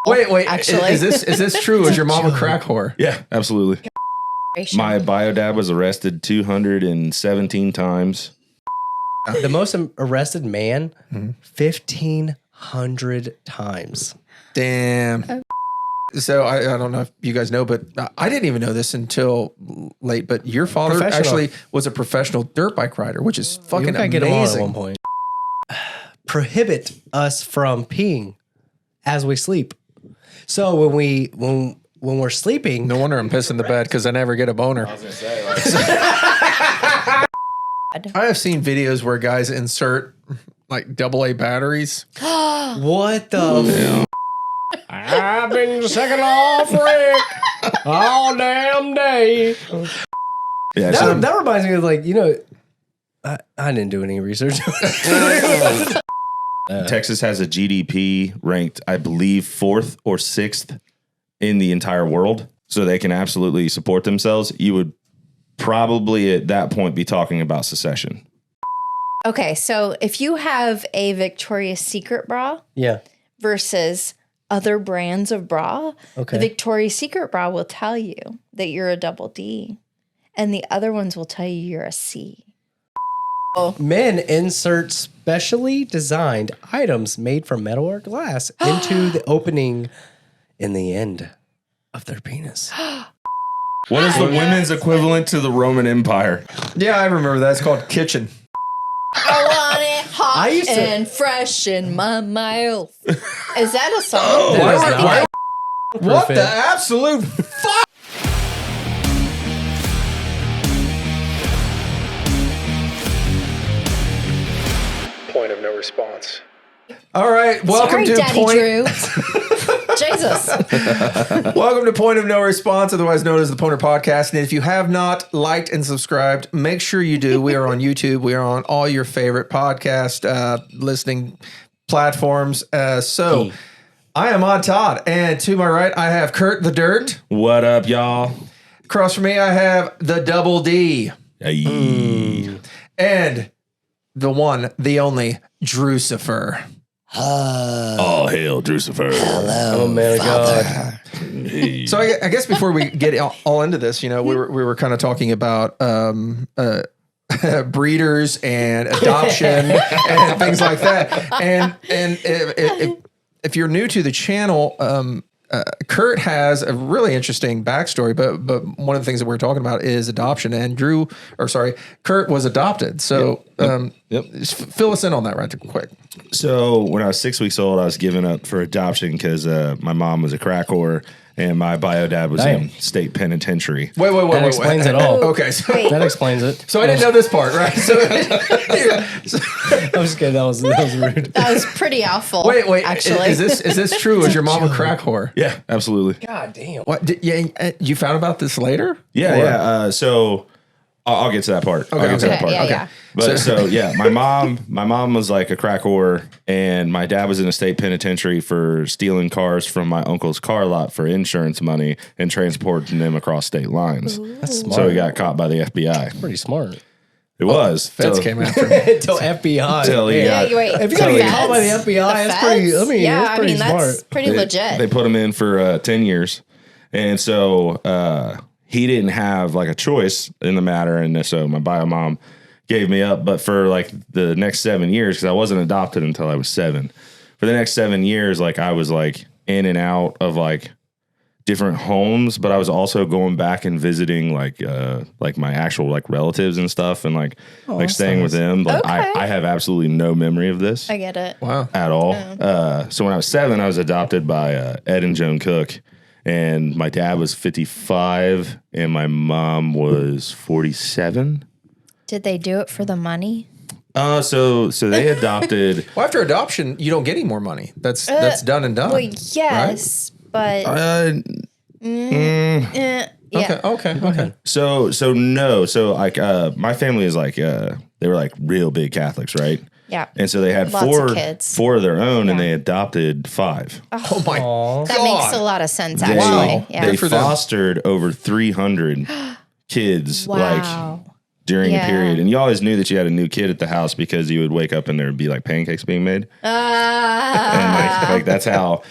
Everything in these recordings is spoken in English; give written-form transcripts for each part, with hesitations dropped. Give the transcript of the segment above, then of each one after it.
Wait. Actually. Is this true? Is your mom a crack whore? Yeah, absolutely. My bio dad was arrested 217 times. The most arrested man, 1,500 times. Damn. So I don't know if you guys know, but I didn't even know this until late. But your father actually was a professional dirt bike rider, which is fucking amazing. Get him on at one point. Prohibit us from peeing as we sleep. So when we're sleeping, no wonder I'm pissing the bed because I never get a boner. I was gonna say, I have seen videos where guys insert like AA batteries. What the? I've been second off Rick all damn day. Yeah, that reminds me of I didn't do any research. Texas has a GDP ranked, I believe, 4th or 6th in the entire world. So they can absolutely support themselves. You would probably at that point be talking about secession. Okay, so if you have a Victoria's Secret bra versus other brands of bra, the Victoria's Secret bra will tell you that you're a double D, and the other ones will tell you you're a C. Men insert specially designed items made from metal or glass into the opening in the end of their penis. What is the women's equivalent to the Roman Empire? Yeah, I remember that. It's called kitchen. I want it hot and fresh in my mouth. Is that a song? What the absolute fuck? Point of no response. All right, welcome to Daddy Point. Drew. Jesus. Welcome to Point of No Response, otherwise known as the Poner Podcast. And if you have not liked and subscribed, make sure you do. We are on YouTube. We are on all your favorite podcast listening platforms. So I am on Todd, and to my right, I have Kurt the Dirt. What up, y'all? Across from me, I have the Double D. Hey. And the one, the only, Drucifer. All hail, Drucifer. Hello, oh, man of God. So I guess before we get all into this, we were kind of talking about breeders and adoption and things like that. And if you're new to the channel, Kurt has a really interesting backstory, but one of the things that we're talking about is adoption. And Kurt was adopted. So just fill us in on that right quick. So when I was 6 weeks old, I was given up for adoption because my mom was a crack whore and my bio dad was in state penitentiary. Wait. That explains it all. Okay, so that explains it. So I didn't know this part, right? So, I'm just kidding. That was rude. That was pretty awful. Wait. Actually, is this true? Is your mom a crack whore? Yeah, absolutely. God damn. What? You found about this later? Yeah. So I'll get to that part. Yeah. But my mom was like a crack whore, and my dad was in a state penitentiary for stealing cars from my uncle's car lot for insurance money and transporting them across state lines. Ooh. That's smart. So he got caught by the FBI. Pretty smart. It was. Feds came after him. Until FBI. If you got to get caught by the FBI, that's pretty. That's pretty smart. That's pretty legit. They put him in for 10 years, and so he didn't have like a choice in the matter, and so my bio mom gave me up. But for like the next 7 years, because I wasn't adopted until I was 7, for the next 7 years, like I was like in and out of like different homes, but I was also going back and visiting like my actual like relatives and stuff, and like staying with them. Like I have absolutely no memory of this. I get it. Wow. At all. So when I was 7, I was adopted by Ed and Joan Cook. And my dad was 55 and my mom was 47. Did they do it for the money? So they adopted. Well, after adoption, you don't get any more money. That's done and done. Well, yes, but yeah. Okay. So no. So like my family is like they were like real big Catholics, right? Yeah. And so they had four of their own, and they adopted 5. Oh my God. That makes a lot of sense, actually. They fostered over 300 kids, like during a period. And you always knew that you had a new kid at the house because you would wake up and there would be like pancakes being made. And like that's how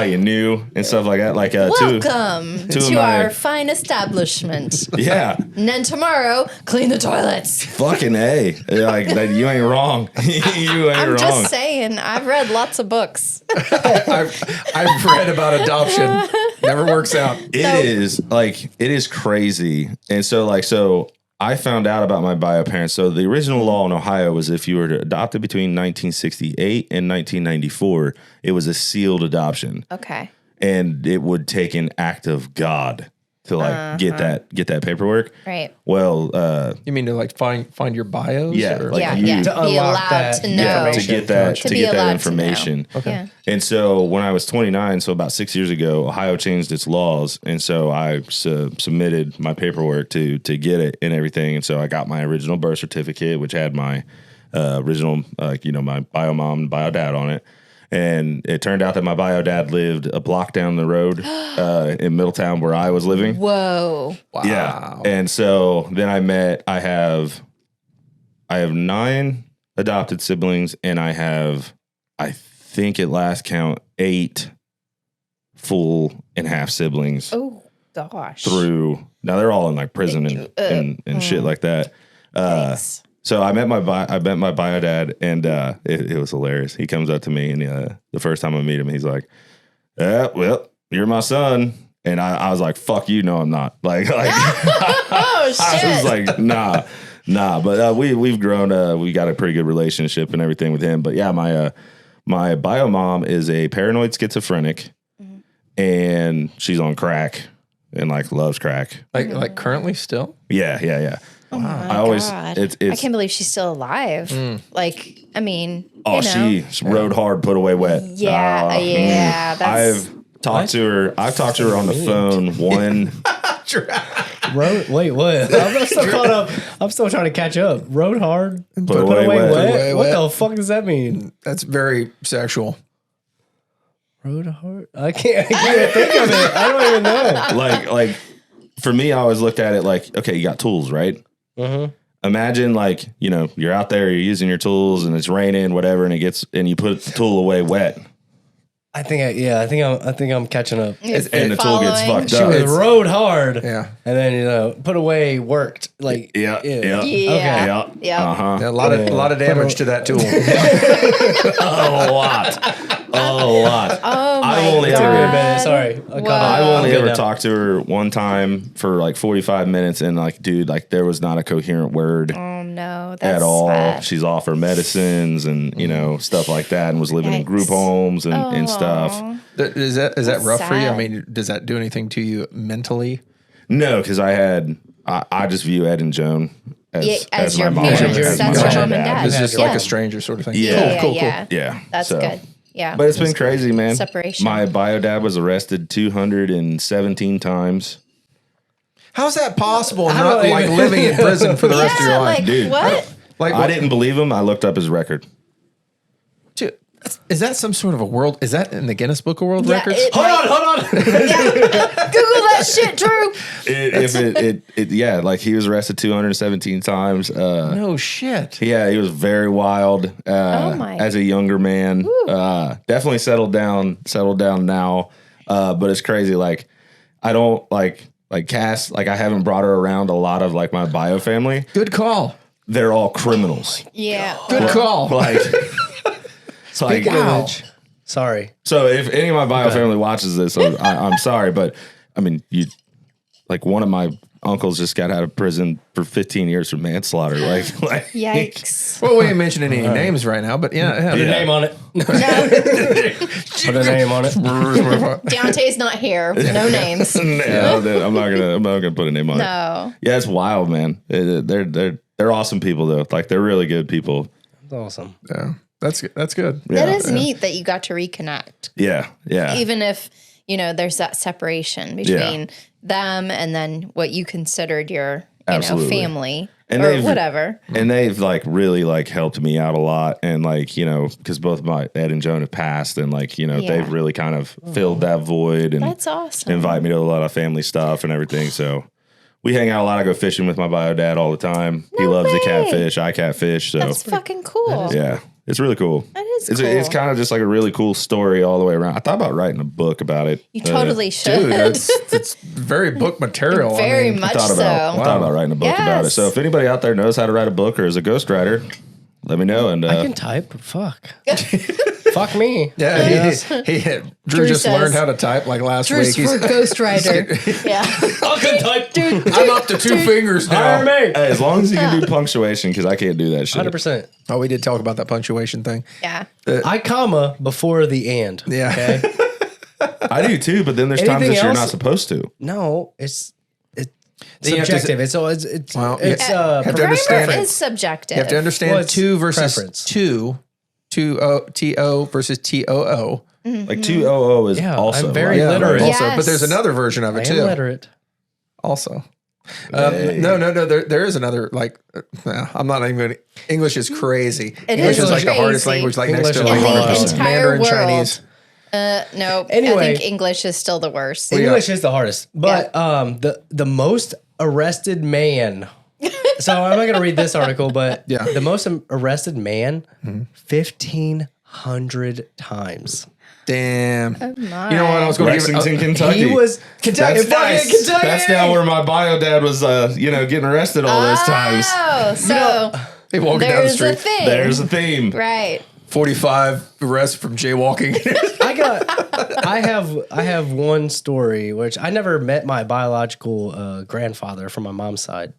you knew and stuff like that. Like welcome to our fine establishment. Yeah. And then tomorrow, clean the toilets. Fucking A. Like that, you ain't wrong. You ain't I'm wrong. just saying, I've read lots of books. I've read about adoption. Never works out. It is crazy. And so I found out about my bio parents. So the original law in Ohio was if you were adopted between 1968 and 1994, it was a sealed adoption. Okay. And it would take an act of God to like get that paperwork. Right. Well, you mean to like find your bios? Yeah. Or? Like to be unlock allowed that to know. to get that information. Okay. Yeah. And so when I was 29, so about 6 years ago, Ohio changed its laws, and so I submitted my paperwork to get it and everything. And so I got my original birth certificate, which had my original, my bio mom and bio dad on it. And it turned out that my bio dad lived a block down the road in Middletown where I was living. Whoa. Wow. Yeah. And so then I have 9 adopted siblings, and I think at last count 8 full and half siblings. Oh gosh. Now they're all in like prison and shit like that. So I met my bio dad, and it was hilarious. He comes up to me, and the first time I meet him, he's like, well, you're my son. And I was like, fuck you. No, I'm not. Like oh shit. I was like, nah. But we've grown. We got a pretty good relationship and everything with him. But yeah, my bio mom is a paranoid schizophrenic, and she's on crack and like loves crack. Like currently still? Yeah. Oh my God. It's I can't believe she's still alive. Like, I mean, she rode hard, put away wet. Yeah. That's I've talked to her on the phone one. Wait, what? I'm still caught up. I'm still trying to catch up. Rode hard, put away wet. What the fuck does that mean? That's very sexual. Rode hard. I can't even think of it. I don't even know. Like for me, I always looked at it like, okay, you got tools, right? Imagine like, you're out there, you're using your tools, and it's raining, whatever, and you put the tool away wet. I think I'm catching up. And the tool gets fucked She up. was rode hard. Yeah. And then, put away worked. Like, Yeah. Okay. Yeah. Uh-huh. A lot of damage to that tool. A lot. Oh my I've only God. ever Sorry. I've only ever talked to her one time for like 45 minutes, and like, dude, like there was not a coherent word Oh no. That's at all. sad. She's off her medicines and stuff like that, and was living in group homes and stuff. Is that rough for you? I sad. mean, does that do anything to you mentally? No, because I just view Ed and Joan as your my mom. parents. as That's my your mom and dad. It's just Yeah. like a stranger sort of thing. Yeah. Cool. Yeah, That's so. good. Yeah. But it's been crazy, man. Separation. My bio dad was arrested 217 times. How's that possible? Not like living in prison for the rest of your life, like, dude. What? Like I didn't believe him. I looked up his record. Dude, is that some sort of a world? Is that in the Guinness Book of World Records? Hold on. Google that shit, Drew. Like he was arrested 217 times. No shit. Yeah, he was very wild as a younger man. Definitely settled down now. But it's crazy. Like I don't like Cass. Like I haven't brought her around a lot of like my bio family. Good call. They're all criminals. Yeah. Good call. Like, it's like Wow. Sorry. So if any of my bio family watches this, I'm sorry, but I mean, one of my uncles just got out of prison for 15 years for manslaughter. Like Yikes. Well, we ain't mentioning any names right now, but Put a name on it. No, Put a name on it. Deontay's not here. No names. I'm not gonna put a name on it. No. Yeah, it's wild, man. They're awesome people though. Like they're really good people. That's awesome. Yeah, that's good. That is neat that you got to reconnect. Yeah. Even if, there's that separation between them and then what you considered your, Absolutely. family And or they've- whatever. And they've like really like helped me out a lot, and like because both my Ed and Joan have passed, and like they've really kind of filled that void and That's awesome. invite me to a lot of family stuff and everything. So we hang out a lot. I go fishing with my bio dad all the time. He loves to catfish. I catfish. So That's fucking cool. yeah, it's really cool. That is It's cool. it's kind of just like a really cool story all the way around. I thought about writing a book about it. You totally should. Dude, it's very book material. Very I mean, much I thought about writing a book about it. So if anybody out there knows how to write a book or is a ghostwriter, let me know. And I can type. Fuck. Fuck me. Yeah, Drew just says- learned how to type like last Drew's week. for Ghostwriter. Yeah. I can type. I'm up to 2 fingers now. Hire me. hey, as long as you can do punctuation, because I can't do that shit. 100%. Oh, we did talk about that punctuation thing. Yeah. I comma before the and. Yeah. Okay. I do too, but then there's times Anything that you're else? not supposed to. No, it's Then you have to subjective. It's Well, it's have to Grammar understand is subjective. You have to understand Well, it's two versus preference. two. T-O versus T-O-O. Like 200 is Yeah, also I'm very right? literate. Also, Yes. but there's another version of I it am too. literate. Also. Hey. No. There is another, like, I'm not even going to, English is crazy. It English is is like the hardest crazy. language, like English next to is like the entire Mandarin world. Chinese. No. Anyway. I think English is still the worst. Yeah. English is the hardest, but the most arrested man. So I'm not going to read this article, but Yeah. the most arrested man, 1,500 times. Damn. Oh my. You know what? I was going to give Lexington, Kentucky. He was Kentucky. That's nice. Kentucky. That's now where my bio dad was, getting arrested all those times. Oh, so Hey, walking down the there's a street. thing. There's a theme. Right. 45 arrests from jaywalking. I have one story which I never met my biological grandfather from my mom's side.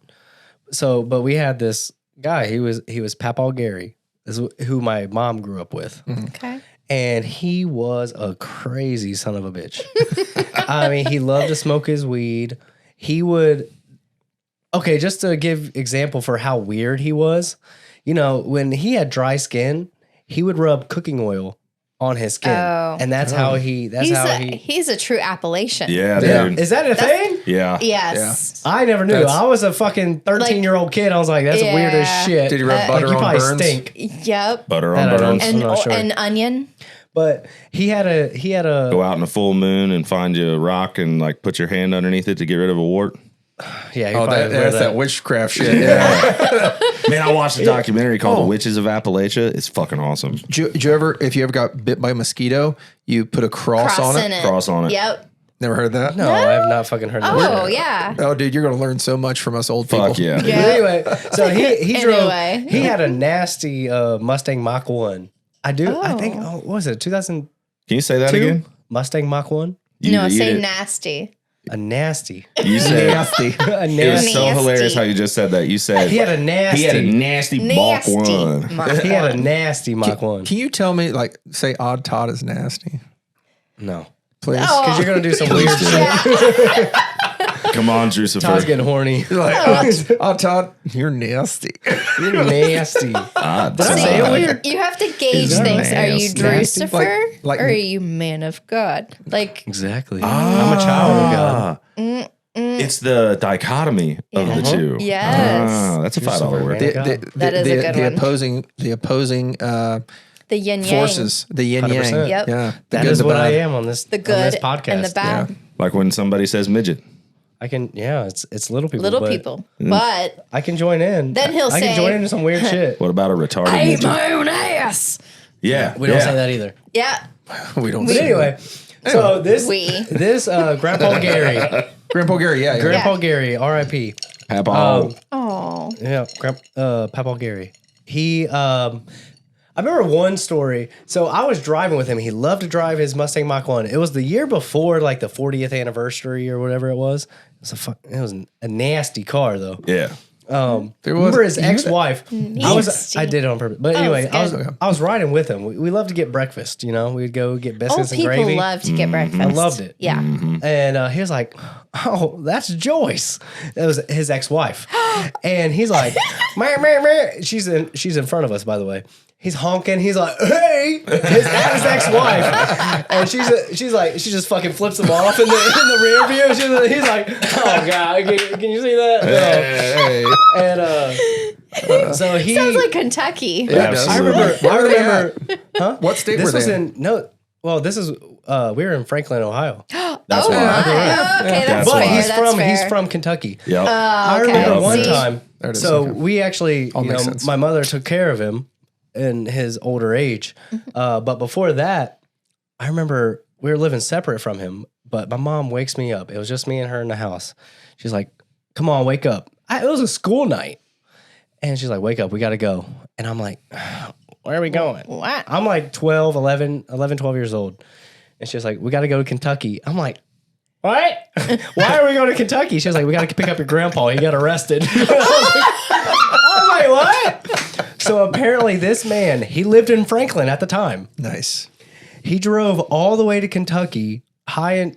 So, but we had this guy. He was Papaw Gary, is who my mom grew up with, Okay. and he was a crazy son of a bitch. I mean, he loved to smoke his weed. He would. Okay, just to give example for how weird he was, when he had dry skin, he would rub cooking oil on his skin, Oh. and that's how he. That's how He's a true Appalachian. Yeah, Yeah. dude. Is that a thing? Yeah. Yes. I never knew. That's- I was a fucking 13-year-old kid. I was like, that's weird as Yeah. shit. Did you rub Like, butter you on probably burns? stink. Yep. Butter That on I don't- burns. And not sure. an onion. But he had a Go out in a full moon and find you a rock and like put your hand underneath it to get rid of a wart. yeah. He Oh, probably that's wear that witchcraft shit. Yeah. Man, I watched a documentary called The Witches of Appalachia. It's fucking awesome. Did you ever, if you ever got bit by a mosquito, you put a cross on in it? Cross on it. Yep. Never heard that? No, I have not fucking heard that. Oh, word. yeah. Oh, dude, you're going to learn so much from us old people. Fuck yeah. But anyway, so he drove. Anyway. He had a nasty Mustang Mach 1. I think. Oh. What was it? 2002 Can you say that again? Mustang Mach 1. No, you say did- nasty. A nasty. You said Nasty. A it was nasty. so Nasty. hilarious how you just said that. You said He had a nasty. he had a nasty Mach 1. Mach He had a 1. nasty Mach 1. Can you tell me, like, say Odd Todd is nasty? No. Please. Oh. Because you're going to do some weird shit. Yeah. Come on, Todd's Drucifer. getting horny. You're like, Odd Todd, you're nasty. You're nasty. Ah, I say it weird? You have to gauge that things. Are you nasty? Drucifer Like- or are you man of God? Like, Exactly. I'm a child of God. It's the dichotomy of the two. Yes. Ah, that's a $5 word. man. That is a good the one. opposing the yin yang. forces, the yin yang. 100%. Yep. Yeah. The That good, is the what bad. I am on this, The on good this podcast. and the bad. Like when somebody says midget. I can, it's little people. Little but people. But I can join in. Then he'll I say- can join into some weird shit. What about a retarded I ate midget? my own ass. Yeah. We don't say that either. Yeah. We don't But see anyway, so this Grandpa Gary, Grandpa Gary, yeah. Grandpa Gary, R.I.P. Papa. Oh. Yeah, Papa Gary. He, I remember one story. So I was driving with him. He loved to drive his Mustang Mach 1. It was the year before, like the 40th anniversary or whatever it was. It was a nasty car though. Yeah. Remember his ex-wife? Nasty. I did it on purpose. But anyway, it's good. I was riding with him. We loved to get breakfast. We'd go get Old biscuits and people gravy. love to get breakfast. I loved it. Yeah. And he was like, "Oh, that's Joyce." That was his ex-wife. And he's like, "Meh, meh, meh." She's in front of us, by the way. He's honking. He's like, "Hey!" His ex-wife, and she's like, she just fucking flips him off in the rear view. He's like, "Oh God, can you see that?" Hey. And so he Sounds like Kentucky. Yeah, it does. I Where were they remember. Huh? What state This were was they in? we were in Franklin, Ohio. That's Oh why. my. Okay, that's But fair. He's from Kentucky. Yep. I Okay. remember one See? time. There it is, So okay. we actually, makes sense. my mother took care of him in his older age. But before that, I remember we were living separate from him. But my mom wakes me up. It was just me and her in the house. She's like, "Come on, wake up." It was a school night, and she's like, "Wake up, we got to go." And I'm like, "Where are we going?" What? I'm like 12 years old. And she's like, "We got to go to Kentucky." I'm like, "What? Why are we going to Kentucky?" She was like, "We got to pick up your grandpa. He got arrested." I was like, "What?" So apparently this man, he lived in Franklin at the time. Nice. He drove all the way to Kentucky, I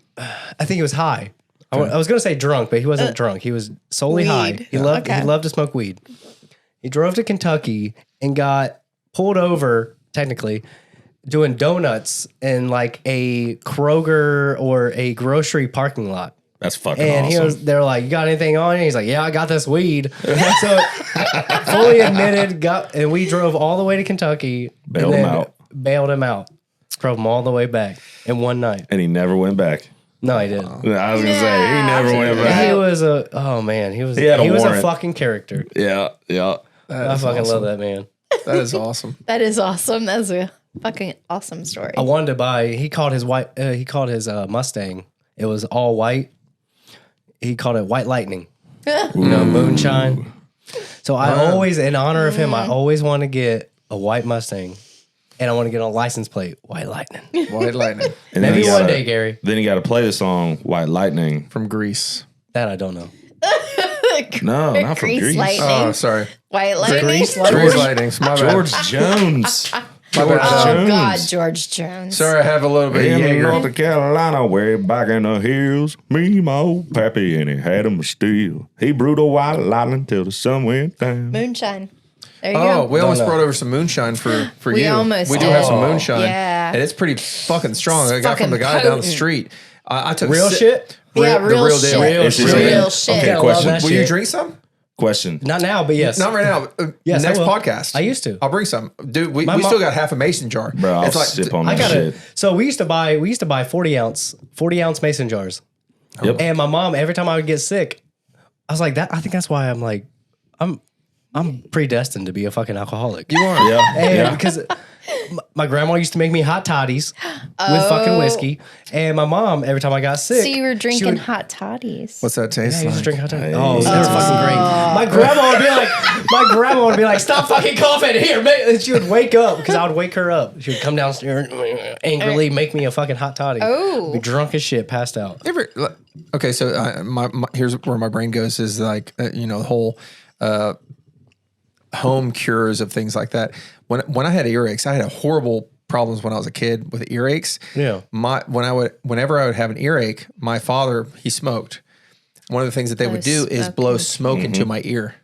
think he was high. I was going to say drunk, but he wasn't drunk. He was solely high. Weed. He loved to smoke weed. He drove to Kentucky and got pulled over, technically, doing donuts in like a Kroger or a grocery parking lot. That's fucking And awesome. they're like, "You got anything on you?" He's like, "Yeah, I got this weed." So fully admitted, and we drove all the way to Kentucky. Bailed and him then out. Bailed him out. Drove him all the way back in one night. And he never went back. No, he didn't. I was gonna say he never went He back. was he was had a was a warrant. fucking character. Yeah. I fucking love that man. That is awesome. That is awesome. That's a fucking awesome story. I wanted to buy. He called his Mustang. It was all white. He called it White Lightning. Moonshine. So I always, in honor of him, I always want to get a white Mustang, and I want to get a license plate White Lightning. White Lightning And then Maybe you one gotta- day, Gary. Then you got to play the song "White Lightning." from Greece. That I don't know. No, not from Greece. Lightning. Oh, sorry. White lightning. Grease Greece Lightnings. My bad. George Jones. My bad. Oh Jones. God, George Jones. Sorry, I have a little bit of In Jaeger. North Carolina, way back in the hills, me, my old pappy, and he had him a steel. He brewed a white lightning till the sun went down. Moonshine. There you Oh, go. we almost know. brought over some moonshine for We you. almost we do did. have some moonshine. Yeah. And it's pretty fucking strong. I got fucking from the guy down the potent. street. I took Real shit? Yeah, real the real shit. deal. Real It's just Real like- shit. Okay, Gotta love question. that Will shit. you drink some? Question. Not now, but yes. Not right now. Yes, I Next will. podcast. I used to. I'll bring some. Dude, we mom- still got half a mason jar. Bro, I'll it's like, sip on I that got shit. it. So we used to buy 40 ounce mason jars. Yep. And my mom, every time I would get sick, I was like, that. I think that's why I'm like, I'm predestined to be a fucking alcoholic. You are. Yeah. And Yeah. because my grandma used to make me hot toddies with fucking whiskey, and my mom, every time I got sick, So you were she drinking would- hot toddies. What's that taste I used to like? drink hot toddies. Oh, that's fucking great. My grandma would be like, "Stop fucking coughing here!" And she would wake up because I would wake her up. She would come downstairs angrily, make me a fucking hot toddy. Oh. Be drunk as shit, passed out. Okay, so my here's where my brain goes is like the whole home cures of things like that. When I had earaches, I had horrible problems when I was a kid with earaches. Yeah. Whenever I would have an earache, my father, he smoked. One of the things that they would do is blow smoke into my ear.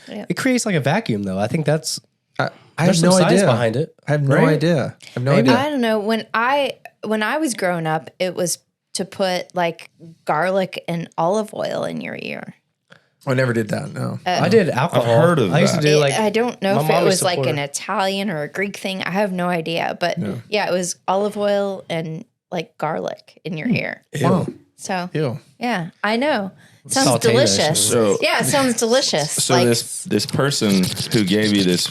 It creates like a vacuum, though. I think that's I there's have no some science idea behind it. I have no right? idea. I have no Maybe. idea. I don't know. When I was growing up, it was to put like garlic and olive oil in your ear. I never did that. No. I did alcohol. I've heard of I used to that. do like I don't know my if mom it used was to like pour- an Italian or a Greek thing. I have no idea. But yeah, it was olive oil and like garlic in your ear. Wow. So Ew. yeah, I know. Sounds Saute that delicious. shit. So- yeah, it sounds delicious. So like, this person who gave you this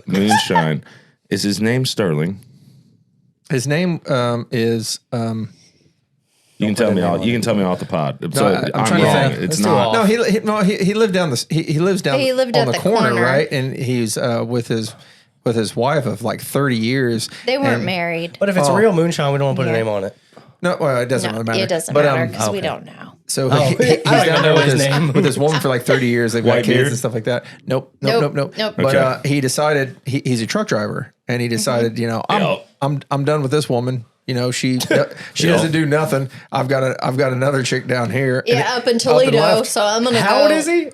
moonshine, is his name Sterling? His name is You can tell me off the pod. So I'm I'm trying to wrong. think. It's Let's do not. all. no, he lived down the he lives down He lived on at the the corner, corner. right? And he's with his wife of like 30 years. they weren't and- married. But if it's real moonshine, we don't want to put a Yeah. name on it. No, well, it doesn't No, really matter. it doesn't But, matter because we okay. don't know. So Oh, he's I don't down know there his with name. with his woman for like 30 years. They've got White kids beard? and stuff like that. Nope. Nope. But Okay. he decided he's a truck driver, and he decided, I'm done with this woman. She doesn't do nothing. I've got another chick down here. Yeah, up in and Toledo. left. So I'm gonna How go. old is he?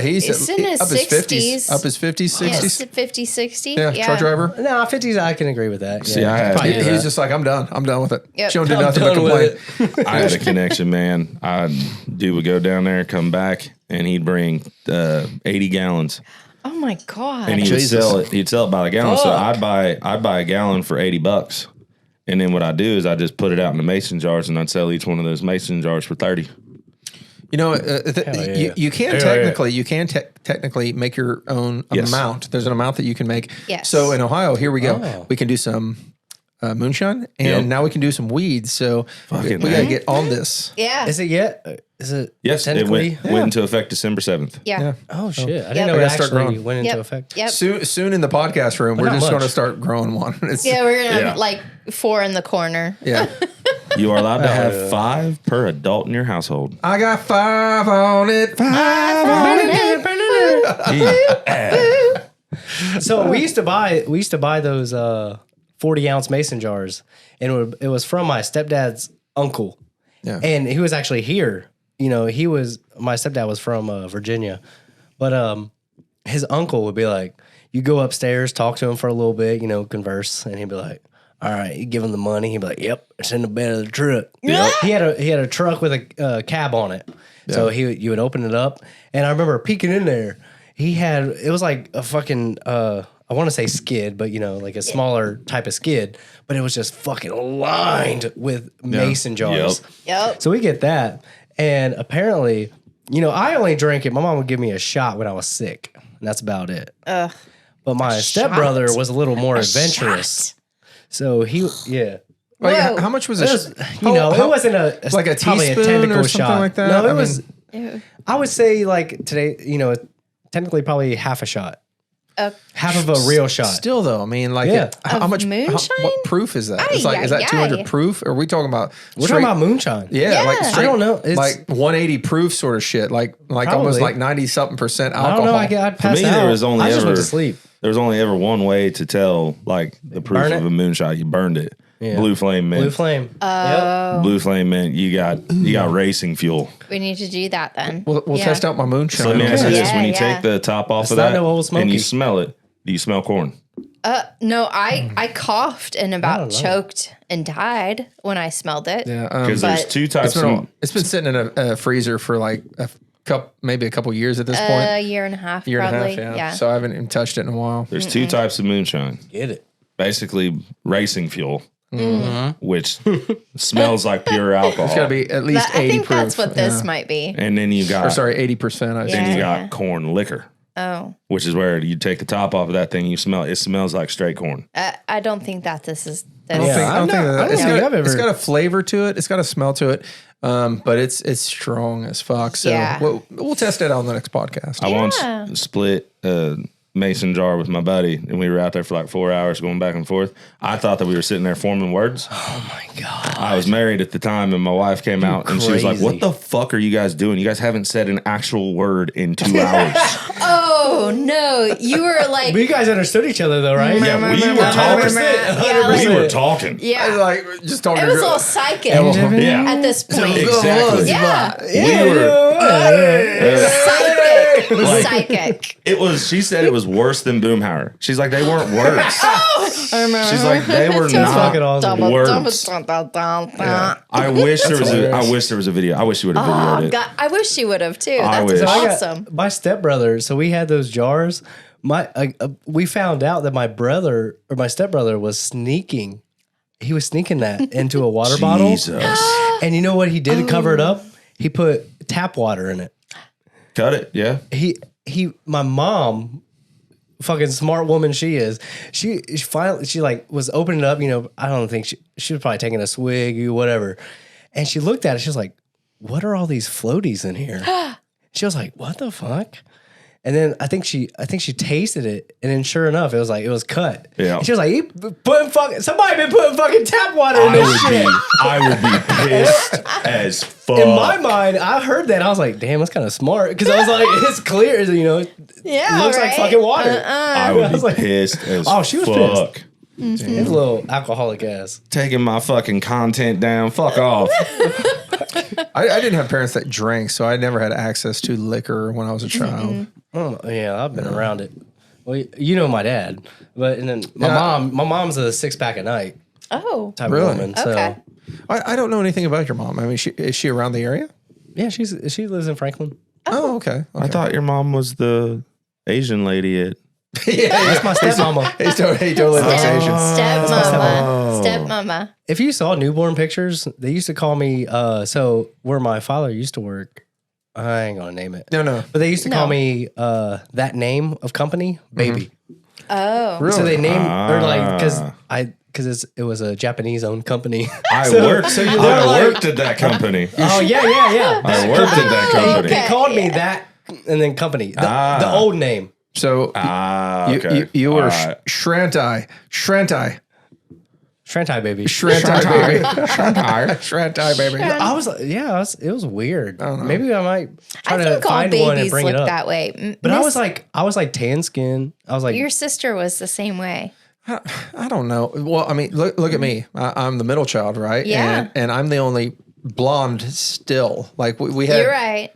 He's He's in his up his 60s. Up his 50s, 60s. Yes, 50, 60. Yeah, truck driver. No, 50s. I can agree with that. See, I had- Probably do He's that. just like, I'm done. I'm done with it. Yep. She don't do I'm nothing but done with complain. I had a connection, man. Dude would go down there, come back, and he'd bring 80 gallons, Oh my god. and he would Jesus. sell it. He'd sell it by the gallon. So Fuck. I'd buy a gallon for $80, And then what I do is I just put it out in the mason jars, and I'd sell each one of those mason jars for $30. You know, you can technically make your own amount. There's an amount that you can make. Yes. So in Ohio, here we go. We can do some moonshine, and now we can do some weeds. So we got to get on this. Yeah. Is it yet? Is it? Yes, it went into effect December 7th. Yeah. Oh shit! I didn't know it actually went into effect. Yep. Soon in the podcast room, we're just going to start growing one. We're gonna have like 4 in the corner. Yeah. You are allowed to have 5 per adult in your household. I got 5 on it. 5 on it. So we used to buy those 40-ounce mason jars, and it was from my stepdad's uncle. Yeah. And he was actually here. You know, my stepdad was from Virginia, but his uncle would be like, you go upstairs, talk to him for a little bit, you know, converse, and he'd be like, all right, you give him the money. He'd be like, yep, it's in the bed of the truck. Yep. He had a truck with a cab on it. Yeah. So you would open it up, and I remember peeking in there. It was like a fucking, I want to say skid, but you know, like a smaller type of skid, but it was just fucking lined with mason jars. Yep. So we get that. And apparently, you know, I only drank it. My mom would give me a shot when I was sick, and that's about it. But my stepbrother was a little more adventurous. Shot. So Like, how much was it? It wasn't like a probably teaspoon a technical or something shot. like that? No, it was. I would say like today, you know, technically probably half a shot. Half of a real shot. Still though, I mean, like, how much moonshine? what proof is that? It's like, is that 200 proof? Or are we talking about? We're talking about moonshine. Yeah, like straight, I don't know. It's like 180 proof sort of shit, like almost like 90-something% alcohol. I don't know. I'd pass For me, out. there was only I just ever went to sleep. There was only ever one way to tell like the proof of a moonshine. You burned it. Yeah. Blue flame mint. Blue flame. Yep. Blue flame mint. You got racing fuel. We need to do that then. We'll test out my moonshine. So let me ask you this: when you take the top off of that and you smell it, do you smell corn? No, I coughed and about choked and died when I smelled it. Yeah, because there's 2 types. It's been sitting in a freezer for like maybe a couple years at this point. A year and a half, probably. Yeah. So I haven't even touched it in a while. There's 2 types of moonshine. Get it? Basically, racing fuel. Which smells like pure alcohol. It's got to be at least 80 I think proof. that's what this might be. And then you got 80%. Then you got corn liquor. Oh. Which is where you take the top off of that thing, you smell it smells like straight corn. I don't think that this is. I don't think that. It's got a flavor to it. It's got a smell to it. But it's strong as fuck. So we'll test it out on the next podcast. I once split a mason jar with my buddy, and we were out there for like 4 hours going back and forth. I thought that we were sitting there forming words. Oh my God. I was married at the time, and my wife came out and she was like, what the fuck are you guys doing? You guys haven't said an actual word in 2 hours. Oh no. You were like, but you guys understood each other though, right? Yeah, we were talking. 100%. We were talking. Yeah. Like just talking. It was all psychic at this point. Exactly. Yeah. We were psychic. It was. She said it was worse than Boomhauer. She's like, they weren't words. I remember. She's like, they were not awesome. words. I wish there was a video. I wish you would have videoed it. God, I wish she would have too. That's awesome. My stepbrother. So we had those jars. We found out that my stepbrother was sneaking. He was sneaking that into a water bottle. And you know what he did to cover it up? He put tap water in it. Cut it, yeah. My mom, fucking smart woman she is, she finally like was opening it up, you know, I don't think she was probably taking a swig or whatever. And she looked at it, she was like, what are all these floaties in here? She was like, what the fuck? And then I think she tasted it, and then sure enough, it was cut. Yeah. And she was like, somebody been putting fucking tap water in this shit. I would be pissed as fuck. In my mind, I heard that. I was like, damn, that's kind of smart. Because I was like, it's clear, you know. It looks like fucking water. I would be pissed as fuck. Oh, she was pissed. Mm-hmm. It's a little alcoholic ass. Taking my fucking content down. Fuck off. I didn't have parents that drank, so I never had access to liquor when I was a child. Mm-hmm. Oh, yeah, I've been around it. Well, you know my dad, but and then my mom's a 6-pack a night. Oh, type of woman. Okay. So I don't know anything about your mom. I mean, is she around the area? Yeah, she lives in Franklin. Oh, okay. I thought your mom was the Asian lady at. Yeah, that's my stepmama. He totally looks Asian. Stepmama. Stepmama. If you saw newborn pictures, they used to call me, so where my father used to work, I ain't gonna name it. No. But they used to call me that name of company, baby. Oh. Really? So they named, or like, because it was a Japanese owned company. I worked at that company. Oh, yeah. I worked at that company. They called me that and then company, the old name. So okay. you were All right. Shrantai, Shrantai baby. Shrantai baby, Shrantai baby. I was, it was weird. Maybe I might try I to think all find one and babies bring look it up. that way. But I was like tan skin. I was like, Your sister was the same way. I don't know. Well, I mean, look at me. I'm the middle child, right? Yeah. And I'm the only blonde still. Like we had. You're right.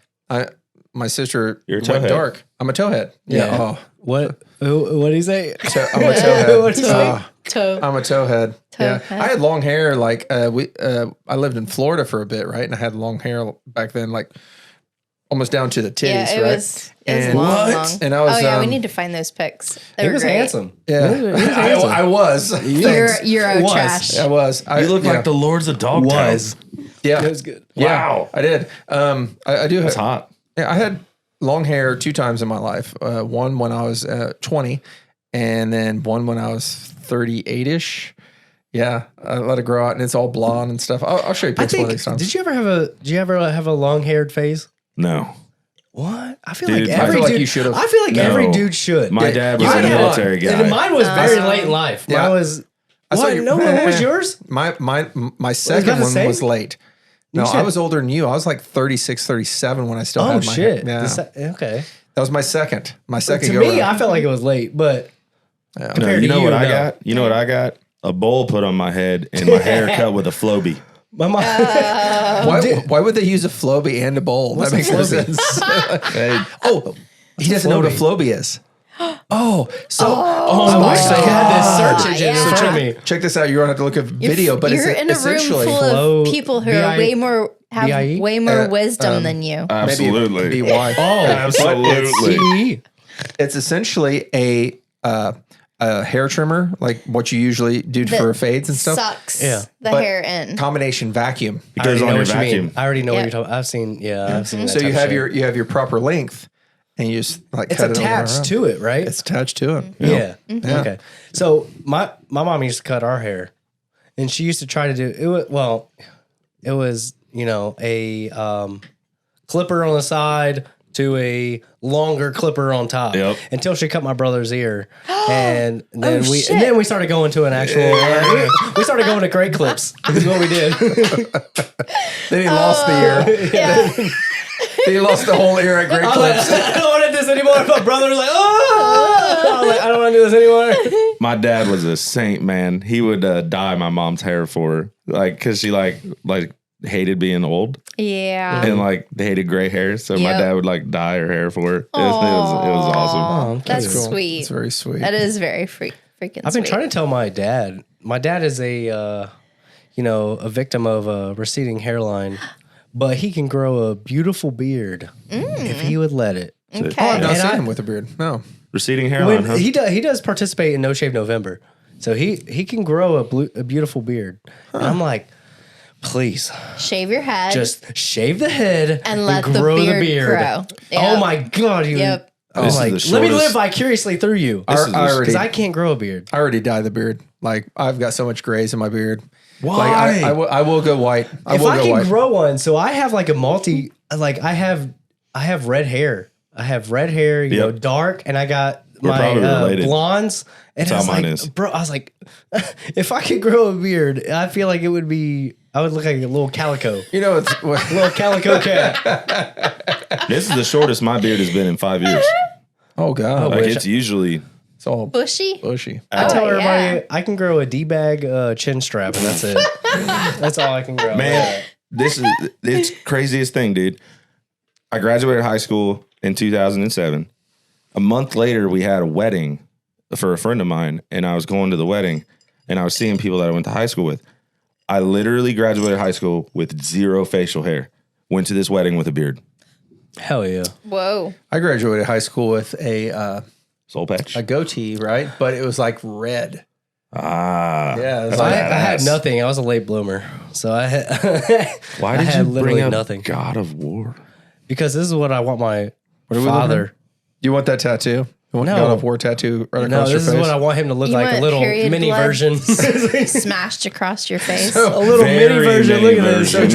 My sister You're a went towhead. dark. I'm a towhead. Yeah. Oh, what did he say? I'm a towhead. What'd he say? Toe. I'm a towhead. Yeah. Towhead. I had long hair. Like I lived in Florida for a bit, right? And I had long hair back then, like almost down to the titties, Yeah, it right? was And- long, What? long. And I was, oh yeah, we need to find those pics. They He were was great. handsome. Yeah, He was handsome. I was. Thanks. Euro Was. trash. I was. You look like the Lords of Dogtown. Was. Yeah. It was good. Yeah, Wow. I did. I do have. That's hot. Yeah, I had long hair 2 times in my life. One when I was 20, and then one when I was 38ish. Yeah, I let it grow out, and it's all blonde and stuff. I'll show you I pics one of think. these times. Did you ever have a long haired phase? No. What? I feel Dude, like I every feel like dude. you should've. I feel like No. every dude should. My dad was you a had one. military guy. And mine was very late in life. Yeah. Mine was. I saw What? you- No, what was yours? My about second to one say? was late. No, said- I was older than you. I was like 36, 37 when I still Oh had my shit! hair. Yeah. Okay. That was my second. My second To go me, around. I felt like it was late, but No, compared you to know what you, I no. got? You know what I got? A bowl put on my head and my hair cut with a Flowbee. my mom. why would they use a Flowbee and a bowl? That makes no sense. Hey, Oh, he doesn't know what a Flowbee is. Oh, so I my wish I God. had this search engine yeah. in front of me. Check this out. You're gonna have to look at video, but You're it's in a room essentially full Flow- of people who are VI have VIE? way more wisdom than you. absolutely. BY. Absolutely. It's essentially a hair trimmer, like what you usually do for fades and stuff. Sucks Yeah. the But hair in. Combination vacuum. It goes on your what you mean. vacuum. I already know Yep. what you're talking. I've seen that. So type you of have shit. your proper length, and you just like It's cut it attached around. to it, right? It's attached to it. Yeah. Yeah. Okay. So my mom used to cut our hair, and she used to try to do it. It was a clipper on the side to a longer clipper on top. Yep. Until she cut my brother's ear, and then shit. we started going to an actual. We started going to great clips. Is what we did. Then he lost the ear. Yeah. He lost the whole ear at Great I was like, Clips. I don't want to do this anymore. My brother was like, oh, I was like, I don't want to do this anymore. My dad was a saint, man. He would dye my mom's hair for her, like, cause she like hated being old Yeah. and like they hated gray hair. So my Yep. dad would like dye her hair for her. It was awesome. That's cool. sweet. It's very sweet. That is very freaking I've been sweet. trying to tell my dad. My dad is a victim of a receding hairline, but he can grow a beautiful beard if he would let it. Okay. Oh, I've not And seen I- him with a beard. No. Receding hairline, huh? He does participate in No Shave November, so he can grow a beautiful beard. And I'm like, please, Shave your head. just shave the head And let the grow beard grow. Yep. Oh my god, you! Yep. I'm This is like, the let me shortest- live vicariously through you, I already, because I can't grow a beard. I already dyed the beard. Like I've got so much grays in my beard. Why? Like I will go white. If will I go can white. grow one, so I have like I have red hair. I have red hair, you know, dark, and I got We're probably my related. blondes. And I That's was how mine like, is. bro, I was like, if I could grow a beard, I feel like I would look like a little calico, You know, it's little calico cat. This is the shortest my beard has been in 5 years. oh god, Like wish it's usually it's all Bushy. bushy. I tell everybody yeah. I can grow a D-bag chin strap, and that's it. That's all I can grow. man. It's craziest thing, dude. I graduated high school in 2007. A month later, we had a wedding for a friend of mine, and I was going to the wedding, and I was seeing people that I went to high school with. I literally graduated high school with zero facial hair. Went to this wedding with a beard, Hell yeah. Whoa. I graduated high school with a soul patch. goatee, right? But it was like red. Yeah. I had nothing. I was a late bloomer. So I had. Why did you bring up nothing? God of War? Because this is what I want my father. You want that tattoo? You want God of War tattoo right across your face? No, this is what I want him to look like. A little mini version. Smashed across your face. So, a little mini version. Look at this. So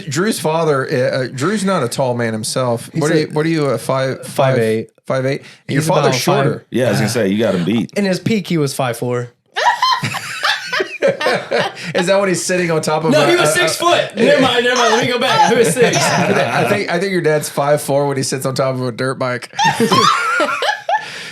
Drew's father, Drew's not a tall man himself. What are you, 5'8"? 5'8"? And your father's shorter. Yeah, I was going to say, you got him beat. In his peak, he was 5'4". Is that when he's sitting on top of? No, he was 6 foot. Never mind. Let me go back. He was 6. I think your dad's 5'4" when he sits on top of a dirt bike.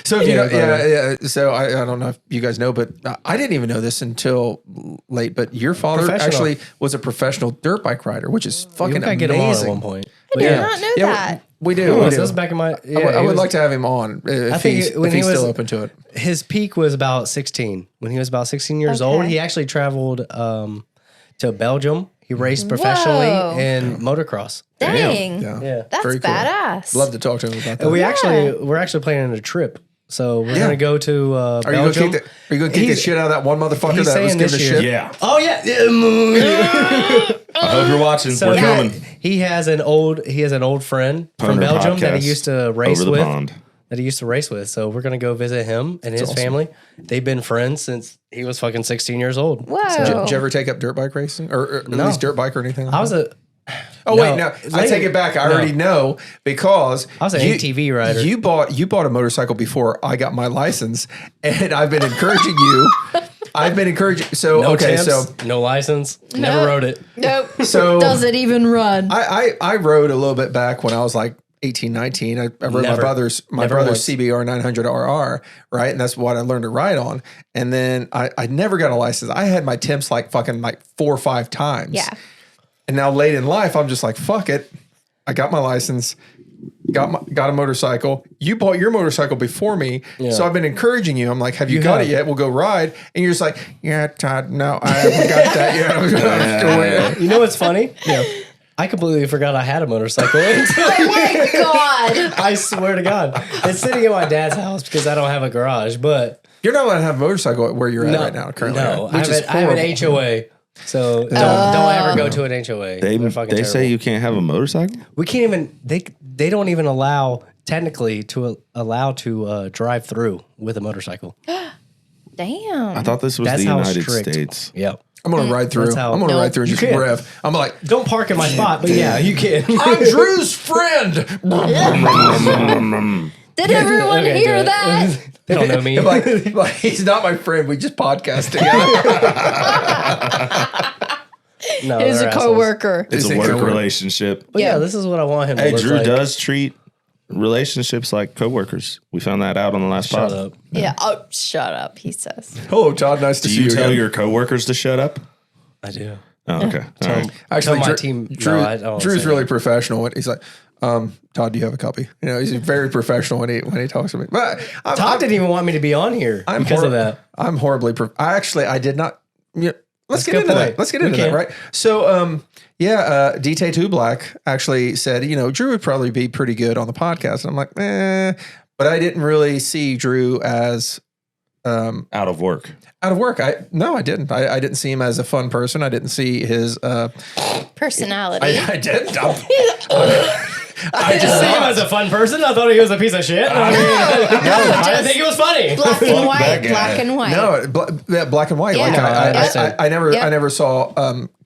So if So I don't know if you guys know, but I didn't even know this until late. But your father actually was a professional dirt bike rider, which is fucking amazing. Get him on at one point. I did not know that. We do. This was back in my. I would like to have him on if he's still open to it. His peak was about 16. When he was about 16 years old, he actually traveled to Belgium. He raced professionally in motocross. Dang. Yeah. That's very cool. badass. Love to talk to him about that. And we're actually planning a trip. So we're gonna go to Belgium. Are you gonna kick the shit out of that one motherfucker that was giving a shit? Yeah. Oh yeah. I hope you're watching. So we're coming. He has an old friend from Belgium that he used to race with. Pond. That he used to race with. So we're gonna go visit him and his family. They've been friends since he was fucking 16 years old. Whoa. Did you ever take up dirt bike racing or at least dirt bike or anything like that? I take it back. I already know because I was an ATV rider. You bought a motorcycle before I got my license, and I've been encouraging you. So no license. Never rode it. Nope. So does it even run? I rode a little bit back when I was like 18, 19. I rode my brother's CBR 900 RR, right? And that's what I learned to ride on. And then I never got a license. I had my temps like 4 or 5 times. Yeah. And now late in life, I'm just like, fuck it. I got my license, got a motorcycle. You bought your motorcycle before me. Yeah. So I've been encouraging you. I'm like, have you got it yet? We'll go ride. And you're just like, yeah, Todd, no, I haven't got that yet. I'm still waiting. You know what's funny? Yeah. I completely forgot I had a motorcycle. Oh my God. I swear to God. It's sitting in my dad's house because I don't have a garage, but. You're not allowed to have a motorcycle where you're at right now currently. No, I have an HOA. So don't ever go to an HOA. They say you can't have a motorcycle? We can't even, they don't even allow, technically, to drive through with a motorcycle. Damn. I thought this was the United States. Yep. I'm going to ride through. I'm going to ride through and just rev. I'm like, don't park in my spot, but yeah, you can. I'm Drew's friend. Did everyone hear that? They don't know me. like, he's not my friend. We just podcast together. No, he's a coworker. It's a work relationship. But yeah, this is what I want him to look Drew like. does treat relationships like coworkers. We found that out on the last pod. Shut up. Yeah. Oh, shut up, he says. Hello, Todd. Nice to see you. Do you tell your coworkers to shut up? I do. Oh, okay. All right. Actually, my team. Drew's really professional. He's like, Todd, do you have a copy? You know, he's very professional when he talks to me. But Todd didn't even want me to be on here because of that. I'm horribly. I did not. You know, let's get into that. Let's get into that, right? So, DT 2 Black actually said, you know, Drew would probably be pretty good on the podcast. And I'm like, but I didn't really see Drew as out of work. I didn't. I didn't see him as a fun person. I didn't see his personality. I didn't. I just see him as a fun person. I thought he was a piece of shit. I didn't think he was funny. Black and white. Black and white. No, black and white. Yeah. Like I never saw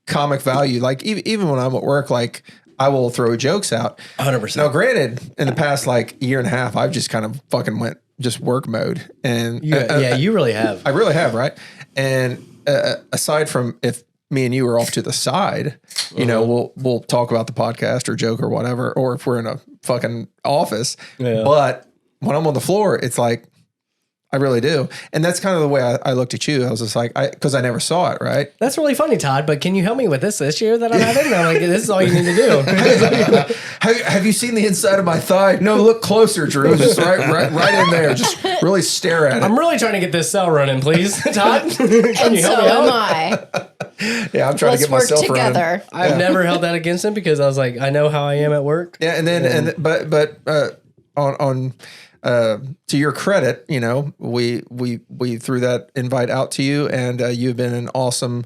comic value. Like even when I'm at work, like I will throw jokes out. 100%. Now, granted, in the past like year and a half, I've just kind of fucking went just work mode. And you really have. I really have, right? And aside from if me and you are off to the side, you know, we'll talk about the podcast or joke or whatever, or if we're in a fucking office. Yeah. But when I'm on the floor, it's like, I really do. And that's kind of the way I looked at you. I was just like, because I never saw it, right? That's really funny, Todd, but can you help me with this year that I'm having? I'm like, this is all you need to do. Have you seen the inside of my thigh? No, look closer, Drew. Just right in there. Just really stare at it. I'm really trying to get this cell running, please, Todd. Can you help me out? Am I. Yeah, I'm trying to get myself together. Running. I've never held that against him because I was like, I know how I am at work. Yeah, and then but on to your credit, we threw that invite out to you, and you've been an awesome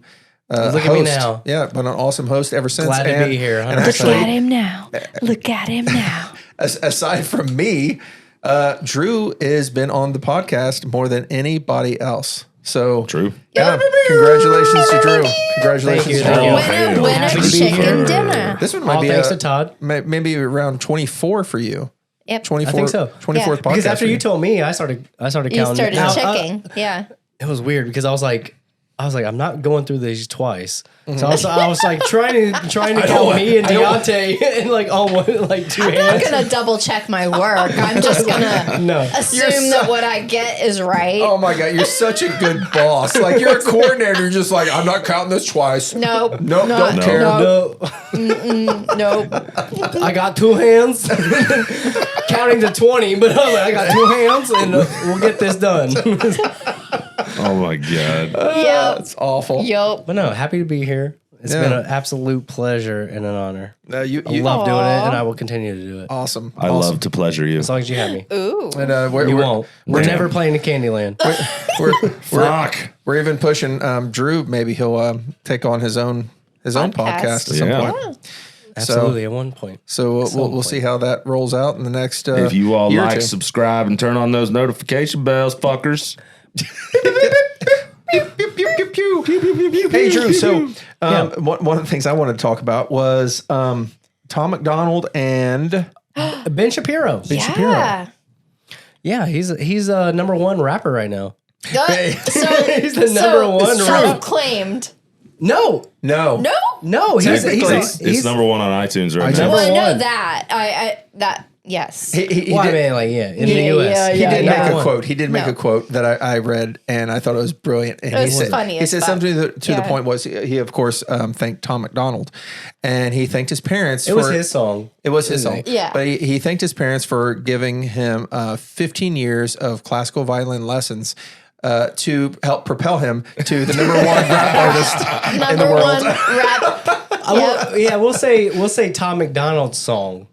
Look host. at me now. Yeah, been an awesome host ever since. Glad to be here. And 100%. actually, Look at him now. Look at him now. aside from me, Drew has been on the podcast more than anybody else. So True. Yeah, congratulations to Drew. Congratulations Thank to you. Drew. Winner Happy to be chicken here. dinner. This one might All be thanks to Todd. maybe around 24 for you. Yep. 24, I think so. 24th Yeah. podcast. Because after for you told me, I started counting. You started Now, checking. Yeah. it was weird because I was like, I'm not going through these twice. So I was like trying to count me and Deontay in like all one, like two I'm hands. not gonna double check my work. I'm just gonna No. assume that what I get is right. Oh my God, you're such a good boss. Like you're a coordinator. You're just like, I'm not counting this twice. Nope. Nope, Not- don't care. nope. No, Nope. I got two hands, counting to 20, but I'm like, I got two hands, and we'll get this done. Oh my God. Yep. It's awful. Yup. But no, happy to be here. It's Yeah. been an absolute pleasure and an honor. You I love doing it, and I will continue to do it awesome. I awesome. love to pleasure you. as long as you have me. Ooh. And You won't. We're never playing in Candyland. Fuck. We're even pushing Drew. Maybe he'll take on his own podcast at some Yeah. point. Absolutely, at one point. So we'll see how that rolls out in the next. If you all year or like, two. subscribe, and turn on those notification bells, fuckers. Hey Drew, so one of the things I wanted to talk about was Tom McDonald and Ben Shapiro. Yeah. Yeah, he's a number one rapper right now. So, He's the number one rapper. self-claimed. No, no. he's Technically, it's number one on iTunes right now. Number Well, I know one. that. That yes. He Well, I did, mean, like, in the Yeah, U.S. yeah, he did yeah. make a quote. He did make No. a quote that I read, and I thought it was brilliant. And It was he said, funny He as said fuck. something to the Yeah. point was he of course thanked Tom McDonald, and he thanked his parents. It was his song. It was his Isn't song. it? Yeah. But he thanked his parents for giving him 15 years of classical violin lessons to help propel him to the number one rap artist in the Number world. one rap. We'll say Tom McDonald's song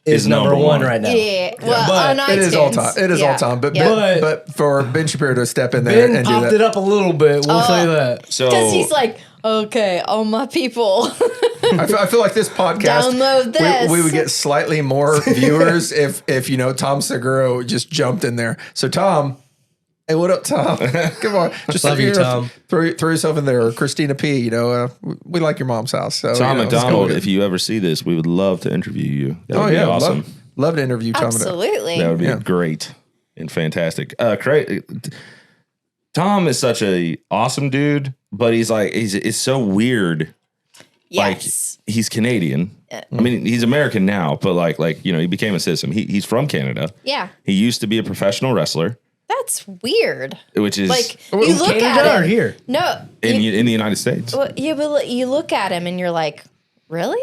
is number number one one. right now. Yeah. Well, But on It is all iTunes. time. It is Yeah. all time. But, Yeah. but for Ben Shapiro to step in there Ben and do popped that. it up a little bit. We'll say that. So Because he's like, okay, all my people. I feel like this podcast, Download this. We would get slightly more viewers if Tom Seguro just jumped in there. So Tom, hey, what up, Tom? Come on, just Love you, Tom. Throw yourself in there, or Christina P. We like your mom's house. So Tom let's go McDonald, with it. if you ever see this, we would love to interview you. That would Oh be yeah, awesome. love to interview Tom. Absolutely. That would be Yeah. great and fantastic. Tom is such a awesome dude, but it's so weird. Yes. Like he's Canadian. I mean, he's American now, but he became a citizen. He's from Canada. Yeah. He used to be a professional wrestler, That's weird. which is Like, you look Canada at or him. here? No. in the United States. Well, yeah, but you look at him and you're like, really?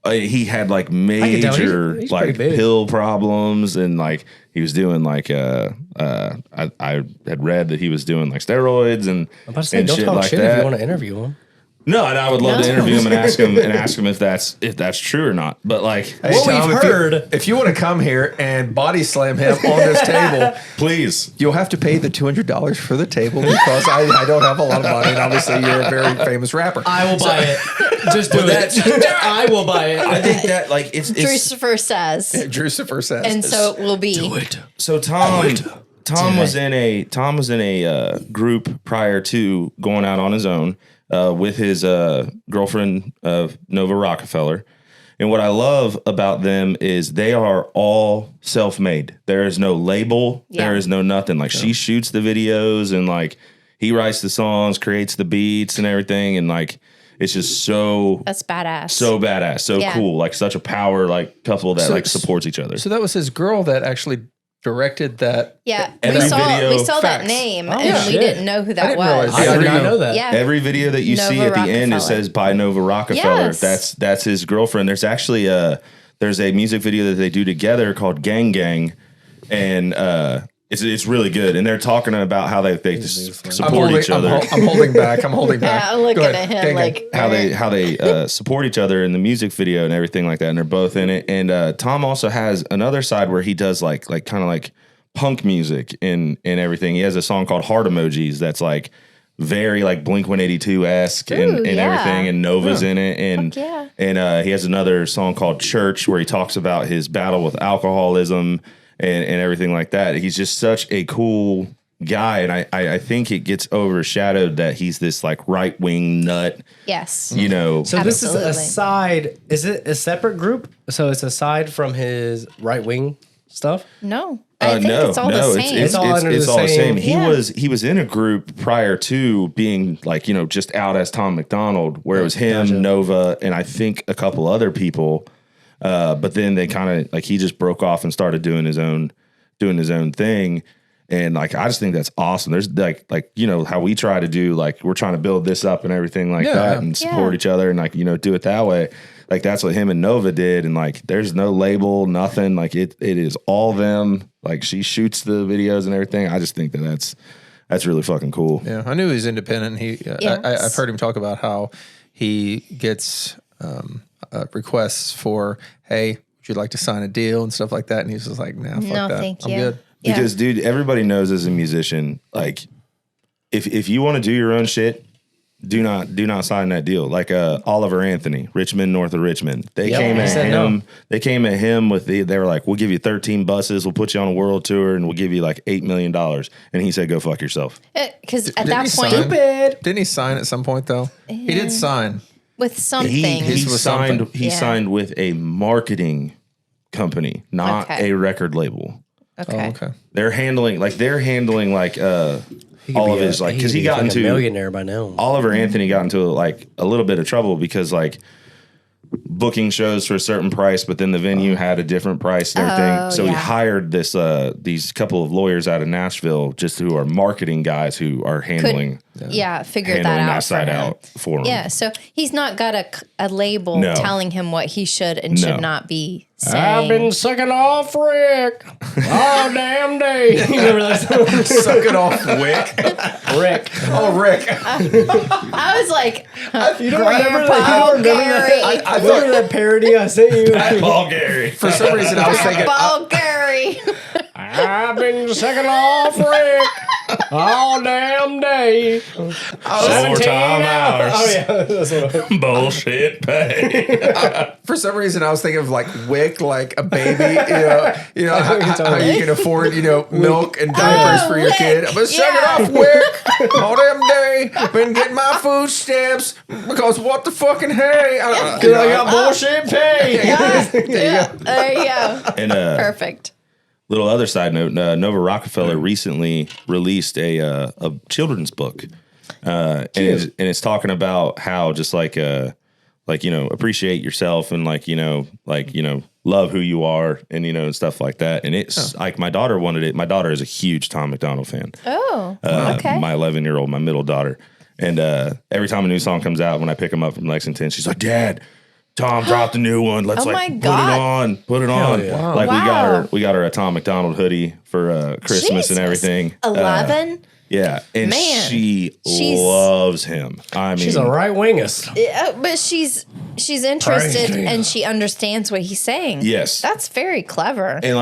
He had like can tell major he's like pretty big. pill problems, and like he was doing like I had read that he was doing like steroids and I'm about to say, and don't shit talk like shit that. if you want to interview him. No, and I would love to No. interview him and ask him if that's true or not. But like, Hey, What Tom, we've heard- if you want to come here and body slam him on this table, please. you'll have to pay the $200 for the table because I don't have a lot of money, and obviously you're a very famous rapper. I will buy it. Just do it. I will buy it. I think that like it's Drucifer says. Drucifer says, And so it will be. so Tom was in a group prior to going out on his own with his girlfriend Nova Rockefeller. And what I love about them is they are all self-made. There is no label. Yeah. There is no nothing. Like she shoots the videos and like he writes the songs, creates the beats and everything. And like, it's just so That's badass. badass, so Yeah. cool. Like such a power like couple that So- like supports each other. so that was his girl that actually directed that. Yeah, Every we video saw that facts. name, Oh, and we shit. didn't know who that didn't was. realize I did not know that. Yeah, Every video that you see Nova at the end, it Rockefeller. says by Nova Rockefeller. Yes. That's his girlfriend. There's actually there's a music video that they do together called Gang Gang, and It's really good, and they're talking about how they support each other. I'm holding back. I'm holding back. I'm looking at him like how they support each other in the music video and everything like that, and they're both in it. And Tom also has another side where he does like kind of like punk music and everything. He has a song called Heart Emojis that's like very like Blink-182-esque and everything, and Nova's in it, and he has another song called Church where he talks about his battle with alcoholism and everything like that. He's just such a cool guy, and I think it gets overshadowed that he's this like right wing nut. Yes, you know. So this is a side. Is it a separate group? So it's aside from his right wing stuff. No. I think it's all the same. It's all the same. He was in a group prior to being like, you know, just out as Tom McDonald, where it was him, Nova, and I think a couple other people. But then they kind of like he just broke off and started doing his own thing. And like I just think that's awesome. There's like you know how we try to do, like we're trying to build this up and everything like that and support each other and like, you know, do it that way. Like that's what him and Nova did, and like there's no label, nothing. Like it is all them. Like she shoots the videos and everything. I just think that's really fucking cool. Yeah, I knew he was independent. I've heard him talk about how he gets requests for, hey, would you like to sign a deal and stuff like that? And he's just like, nah, fuck that. Thank I'm you. good. Because dude, everybody knows as a musician, like if you want to do your own shit, do not sign that deal. Like Oliver Anthony, Richmond, north of Richmond. They came at him. No. They came at him with they were like, we'll give you 13 buses, we'll put you on a world tour, and we'll give you like $8 million. And he said, go fuck yourself. Because at that point, didn't he sign at some point though? He did sign with something. He signed with a marketing company, not a record label. Okay. Oh, okay. They're handling like all of his like because he got into a millionaire by now. Oliver Anthony got into like a little bit of trouble because like booking shows for a certain price, but then the venue had a different price and everything. So he hired these couple of lawyers out of Nashville just who are marketing guys who are handling figure that side out for him. Yeah, so he's not got a label telling him what he should and should not be saying. I've been sucking off Rick all damn day. You remember that song? Sucking off Rick. Oh, Rick. I was like, you don't remember that? I remember that parody I sent you. Paul Gary. For some reason, I was thinking Paul Gary. I've been sucking off Rick all damn day. 17 hours. Oh yeah, that's what bullshit pay. For some reason, I was thinking of like Wick, like a baby. You know how you can afford milk and diapers for your kid. I'm gonna suck it off, Wick, all damn day. Been getting my food stamps because what the fucking hey? Because I got bullshit pay. There you go. And Perfect. Little other side note: Nova Rockefeller recently released a children's book, and it's talking about how just appreciate yourself and love who you are and and stuff like that. And it's like my daughter wanted it. My daughter is a huge Tom McDonald fan. Oh, okay. My 11-year-old, my middle daughter, and every time a new song comes out, when I pick them up from Lexington, she's like, "Dad, Tom dropped a new one. Let's put it on. Yeah. Wow. we got her a Tom McDonald hoodie for Christmas and everything. 11? Yeah, and she loves him. I mean, she's a right wingist. Yeah, but she's interested and she understands what he's saying. Yes, that's very clever. And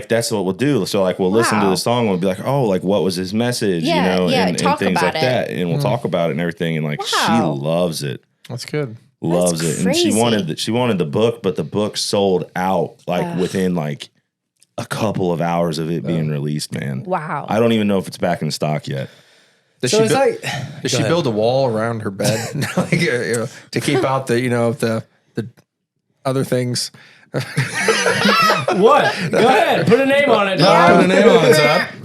that's what we'll do. So we'll listen to the song and we'll be like, oh, like what was his message? And things like that, and we'll talk about it and everything. And she loves it. That's good. Loves it, and she wanted the book, but the book sold out within a couple of hours of it being released. Man, wow! I don't even know if it's back in stock yet. Does she build a wall around her bed to keep out the other things? What? Go ahead. Put a name on it. Put a name on it.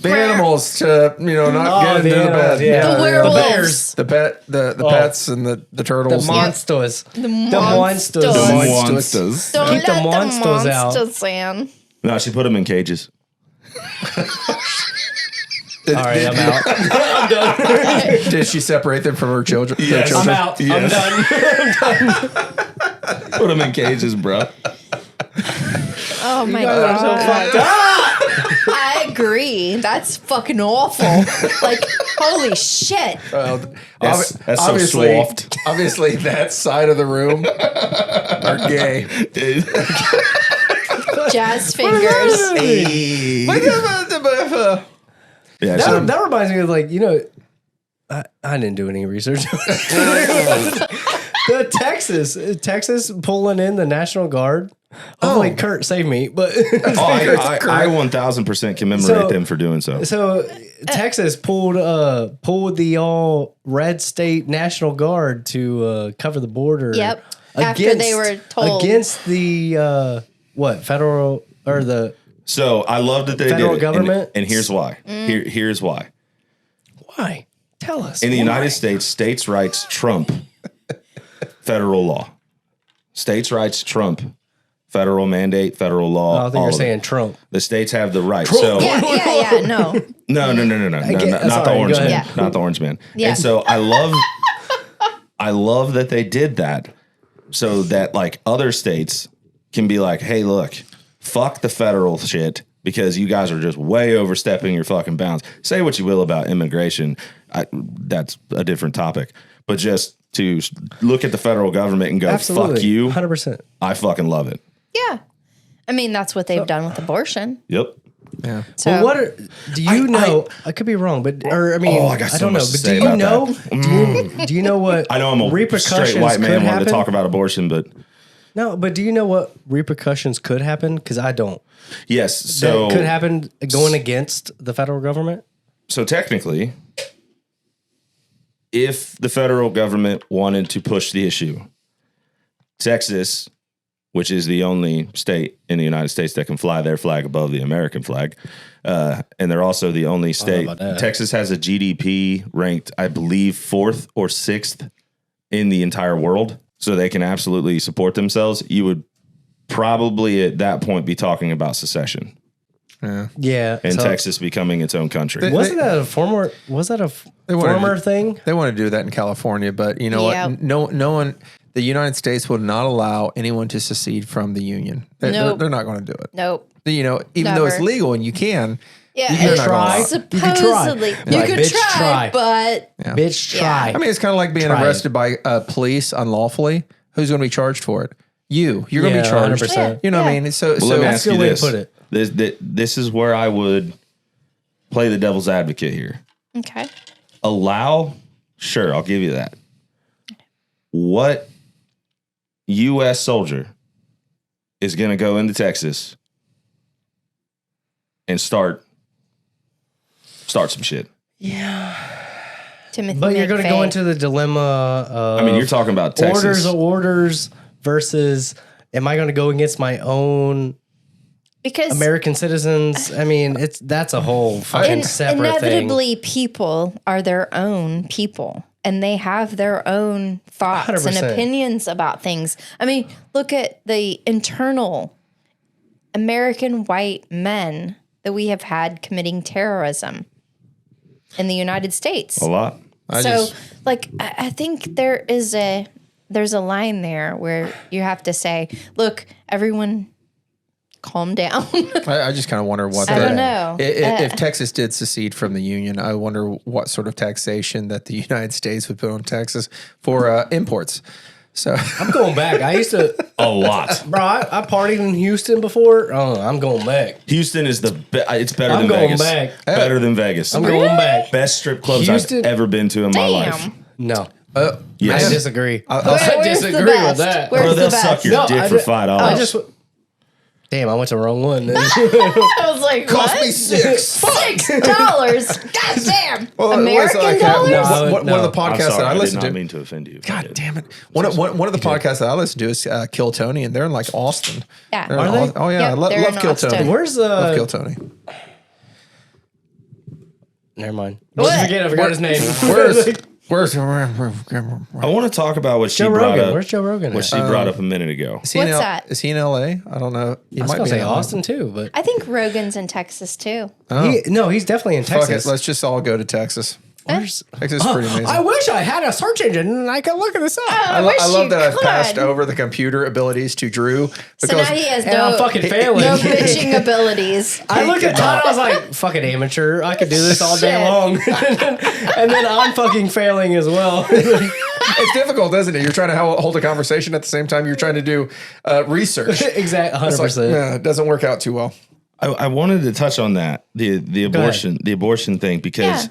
The animals to not get into the bed. Yeah. The werewolves. The bears. The pets and the turtles. The monsters. The monsters. Don't Keep let the monsters out. monsters in. No, she put them in cages. All right, I'm out. I'm done. Did she separate them from her children? Yes. I'm out. Yes. I'm done. Put them in cages, bro. Oh my god! So fucked up. I agree. That's fucking awful. Like, holy shit. That's obviously, so soft. obviously, that side of the room are gay. Jazz fingers. Hey. Yeah, so- That reminds me of like, you know, I didn't do any research. The Texas pulling in the National Guard. Hopefully Kurt saved me, but I 1000% commemorate them for doing so. So Texas pulled the all red state National Guard to cover the border. Yep. After they were told against the federal or the So I love that they federal did it. government. And here's why. Here's why. Why? Tell us. In the United States, states' rights trump federal law. States' rights trump federal mandate, federal law. I think you're saying Trump. The states have the right. So yeah, no. no, not the sorry, orange go man, ahead. not the orange man. Yeah. And so I love that they did that, so that like other states can be like, hey, look, fuck the federal shit because you guys are just way overstepping your fucking bounds. Say what you will about immigration, that's a different topic, but just to look at the federal government and go, Absolutely. fuck you, 100%. I fucking love it. Yeah. I mean, that's what they've done with abortion. Yep. Yeah. So Well, do you know? I could be wrong, but I got so don't know. much to But say do you about know? that. Do you know what? I know I'm a repercussions straight white man could wanting happen? to talk about abortion, but No, but do you know what repercussions could happen? Because I don't. yes. So That could happen going against the federal government. So technically, if the federal government wanted to push the issue, Texas, which is the only state in the United States that can fly their flag above the American flag, and they're also the only state. about that. Texas has a GDP ranked, I believe, 4th or 6th in the entire world, so they can absolutely support themselves. You would probably at that point be talking about secession Yeah, and so Texas becoming its own country. wasn't that a former? Was that a former thing? They want to do that in California, but you know Yeah. what? No one. The United States will not allow anyone to secede from the union. Nope. They're not going to do it. nope. You know, even though it's Never. legal and you can. Yeah, You're and not gonna allow it. supposedly You could try. you Like, could bitch, try, try. but Bitch, Yeah. try. I mean, it's kind of like being Try it. arrested by police unlawfully. Who's going to be charged for it? You're going to be Yeah, charged. 100%. You know what I Yeah. mean? So, Well, let me so ask a you good way to this. put it. This is where I would play the devil's advocate here. okay. Allow, sure, I'll give you that. What U.S. soldier is going to go into Texas and start some shit? Timothy But you're going to go McVeigh. into the dilemma of I mean, you're talking about Texas. orders versus am I going to go against my own because American citizens? I mean, that's a whole fucking separate thing. inevitably people are their own people and they have their own thoughts and 100%. opinions about things. I mean, look at the internal American white men that we have had committing terrorism in the United States. A lot. I think there's a line there where you have to say, look, everyone calm down. I just kind of wonder what. I don't know. If Texas did secede from the union, I wonder what sort of taxation that the United States would put on Texas for imports. So I'm going back. I used to, A lot. bro. I partied in Houston before. Oh, I'm going back. Houston is it's better I'm than going Vegas. back. Better than Vegas. I'm going back. Best strip clubs Houston- I've ever been to in my life. Damn. No, Yes. I disagree. Where's I the disagree best? with that. Where's Bro, the they'll best? suck your No, dick I for ju- $5. I just. Damn, I went to the wrong one. I was like, cost what? me $6. $6. God damn. Well, American like, dollars? one of the I'm podcasts sorry, that I I did listen not to. mean to offend you. God damn it! One of the podcasts that I listen to is Kill Tony, and they're in like Austin. Yeah. They're in Are they? Oh yeah, Yep, I love they're in Kill Austin. Tony. Where's Love Kill Tony. Never mind. What? I forgot his name. Where's I want to talk about what she Joe brought Rogan? up. Where's Joe Rogan What at? she brought up a minute ago. is he in What's that? Is he in L.A.? I don't know. He I was might gonna be say in LA. Austin too, but I think Rogan's in Texas too. no, he's definitely in Fuck Texas. it. Let's just all go to Texas. Texas is pretty amazing. I wish I had a search engine and I could look at this up. I love that I've passed over the computer abilities to Drew. So now he has I'm fucking failing. no bitching abilities. I looked at Todd, I was like, fucking amateur. I could do this all day long. And then I'm fucking failing as well. It's difficult, isn't it? You're trying to hold a conversation at the same time you're trying to do research. Exactly, 100%. It doesn't work out too well. I wanted to touch on that, the abortion thing, because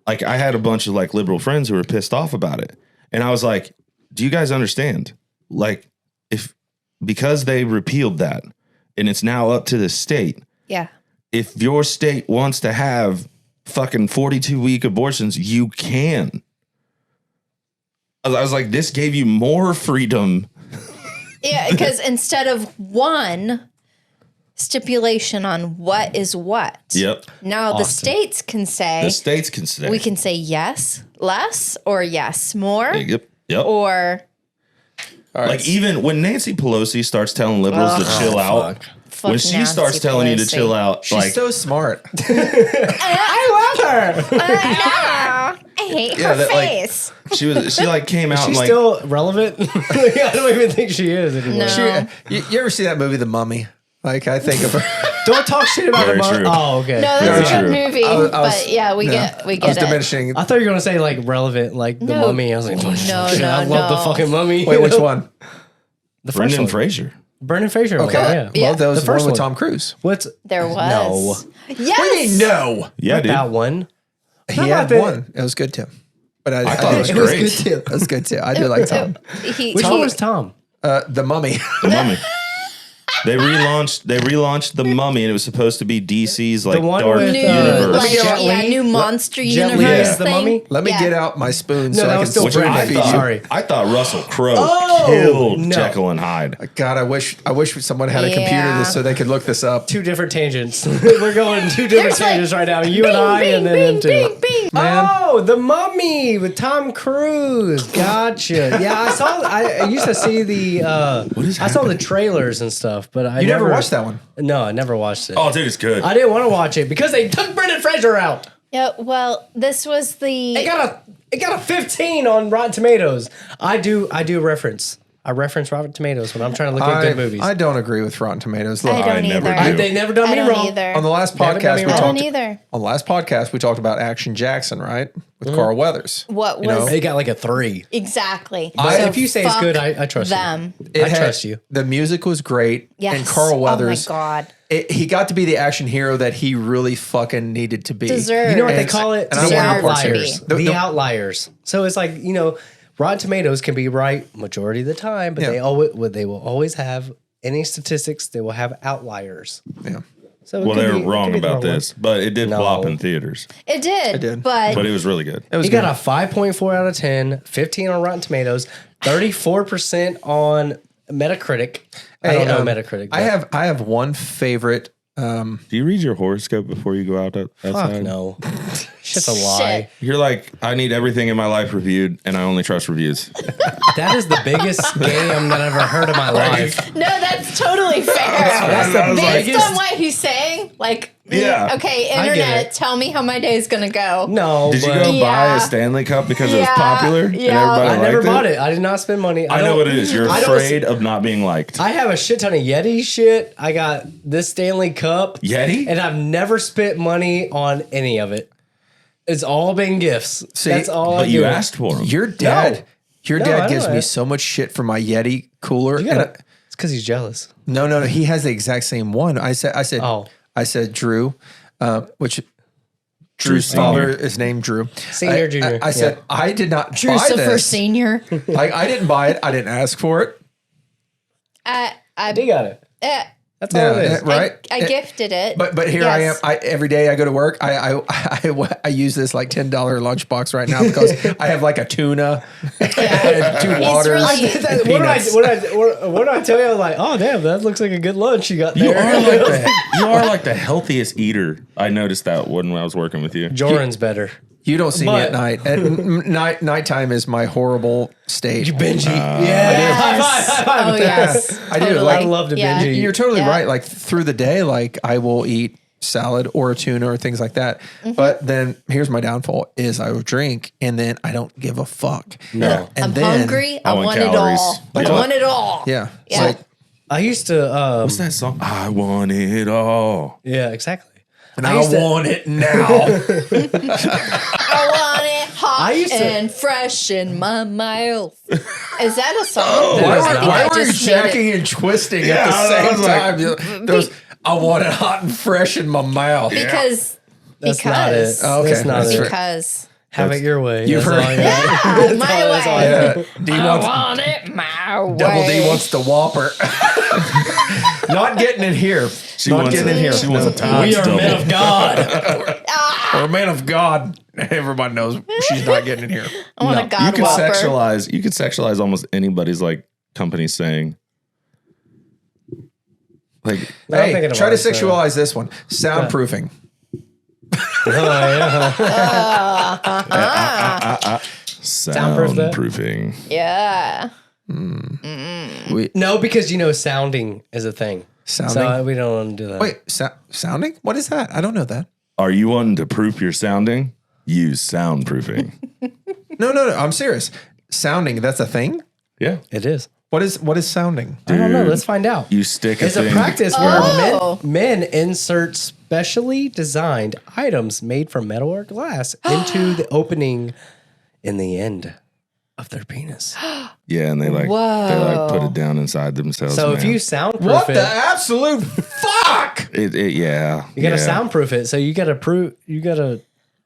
like I had a bunch of like liberal friends who were pissed off about it. And I was like, do you guys understand? Like because they repealed that and it's now up to the state. Yeah. If your state wants to have fucking 42-week abortions, you can. I was like, this gave you more freedom. Yeah, because instead of one stipulation on what is what. Yep. Now the states can say. The states can say. We can say yes, less, or yes, more. Yep. Or. Like even when Nancy Pelosi starts telling liberals to chill out. When she starts telling you to chill out. She's so smart. I love her. I hate her face. She came out. She's and still relevant. I don't even think she is anymore. No. You ever see that movie, The Mummy? Like I think of her. Don't talk shit about Very the mummy. true. Oh, okay. No, that's a good movie. was we get I was it. diminishing. I thought you were gonna say like relevant, like the No. mummy. I was like, I love no. the fucking mummy. Wait, which one? The first Brendan one. Fraser. Brendan Fraser. Okay. One, yeah. Yeah. Well, that was The the one first with one. Tom Cruise. What's There was. No. Yes. What do you mean, no? Yeah, dude. that one? He How had about that? one. It was good too. But I thought it was great. good too. It was good too. I do like Tom. Which one was Tom? The Mummy. The Mummy. They relaunched The Mummy, and it was supposed to be DC's like The one dark with, universe. Jet Li? new monster Jet Li universe is the thing. Mummy? Let me get out my spoon so that I can was still spoon Brendan. feed you. Sorry. I thought Russell Crowe killed no. Jekyll and Hyde. God, I wish someone had a computer so they could look this up. Two different tangents. We're going two different There's like tangents right now. You bing, and I, bing, and then bing, them two. bing, bing. Oh, The Mummy with Tom Cruise. Gotcha. Yeah, I used to see the. I saw the trailers and stuff, but I You never watched that one? No, I never watched it. Oh, dude, it's good. I didn't want to watch it because they took Brendan Fraser out. Yeah, well, this was the. It got a 15 on Rotten Tomatoes. I reference. I reference Rotten Tomatoes when I'm trying to look at good movies. I don't agree with Rotten Tomatoes. Look, I don't never either. do. They never done I me don't wrong. either. on the last Never done podcast me we wrong. I don't talked. either. On the last podcast we talked about Action Jackson, right, with Carl Weathers. What You know? was They got like a 3. exactly? If you say it's fuck good, I trust them. you. I It had- trust you. The music was great, Yes. and Carl Weathers. Oh my god. He got to be the action hero that he really fucking needed to be. Deserved. You know what they And- call it? and I The wanna report outliers. to you. The outliers. So it's like, Rotten Tomatoes can be right majority of the time, but Yeah. they will always have any statistics. They will have outliers. Yeah. So Well, they were wrong about this. this, but it did No. flop in theaters. It did. did. But But it was really good. It was He good. got a 5.4 out of 10, 15 on Rotten Tomatoes, 34% on Metacritic. I don't know Metacritic. I have one favorite. Do you read your horoscope before you go outside? Fuck no. Shit's a lie. You're like, I need everything in my life reviewed, and I only trust reviews. That is the biggest scam that I've ever heard in my life. no, that's totally fair. That's the Based biggest. on what he's saying, like, Yeah. okay, I get internet, it. tell me how my day's gonna go. No, Did you but go buy Yeah. a Stanley Cup because it was Yeah. popular and Yeah. everybody I liked never it? bought it. I did not spend money. I know don't- what it is. You're I don't- afraid of not being liked. I have a shit ton of Yeti shit. I got this Stanley Cup. Yeti? And I've never spent money on any of it. It's all been gifts. See, That's all I But you do. asked for them. Your dad. Your No, I dad know gives me that. so much shit for my Yeti cooler. You and gotta, it's because he's jealous. no, he has the exact same one. I said, Oh. Drew, which Drew's father is named Drew. Senior, junior, I said, yeah. I did not buy Drucifer this. Senior. Like, I didn't buy it. I didn't ask for it. I They got it. That's all it is. right. I gifted it. But here Yes. I am. Every day I go to work. I use this like $10 lunchbox right now because I have like a tuna and 2 He's waters. really- and What did peanuts. I tell you? I was like, oh damn, that looks like a good lunch you got You there. are like the healthiest eater. I noticed that when I was working with you. Joran's better. You don't see me But- at night. Nighttime is my horrible state. Benji. Yeah. High five, high five Oh with that. yes, I do, totally. like- I love to Yeah. binge eat. You're totally Yeah. right. Like through the day, like I will eat salad or a tuna or things like that. But then here's my downfall is I would drink and then I don't give a fuck. No. And I'm then, hungry. I want calories. it all. Like I what? want it all. Yeah. It's Yeah. like, I used to. What's that song? I want it all. Yeah, exactly. and I I used to- want it now. I want it hot I used to- and fresh in my mouth. Is that a song? That why is were, not. why I were you just made it. jacking and twisting Yeah, at I the was same like- time? Those, I want it hot and fresh in my mouth. Because That's not it. Oh, okay. That's not That's it. right. Because Have it your way. You've That's heard- all you got. yeah, my That's all I way. got. D I wants, want it my way. Double D wants the Whopper. Not getting in here. She Not wants getting in here. She wants a Todd's We are double. men of God. Or a man of God. Everybody knows she's not getting in here. I want a You God could Whopper. sexualize. You could sexualize almost anybody's like company saying. Like No, I'm Hey, thinking try to about it, so- sexualize this one. Soundproofing. Oh, yeah. Soundproof that? soundproofing. Yeah. No, because sounding is a thing. Sounding. So we don't want to do that. Wait, sounding? What is that? I don't know that. Are you wanting to proof your sounding? Use soundproofing. No. I'm serious. Sounding, that's a thing? Yeah. It is. What is sounding? I don't know. Dude, Let's find out. You stick a It's a thing. practice Oh. where men insert specially designed items made from metal or glass into the opening in the end of their penis. Yeah, and they like put it down inside themselves. So if man. you soundproof What it, the absolute fuck? yeah, you gotta yeah. soundproof it. So you gotta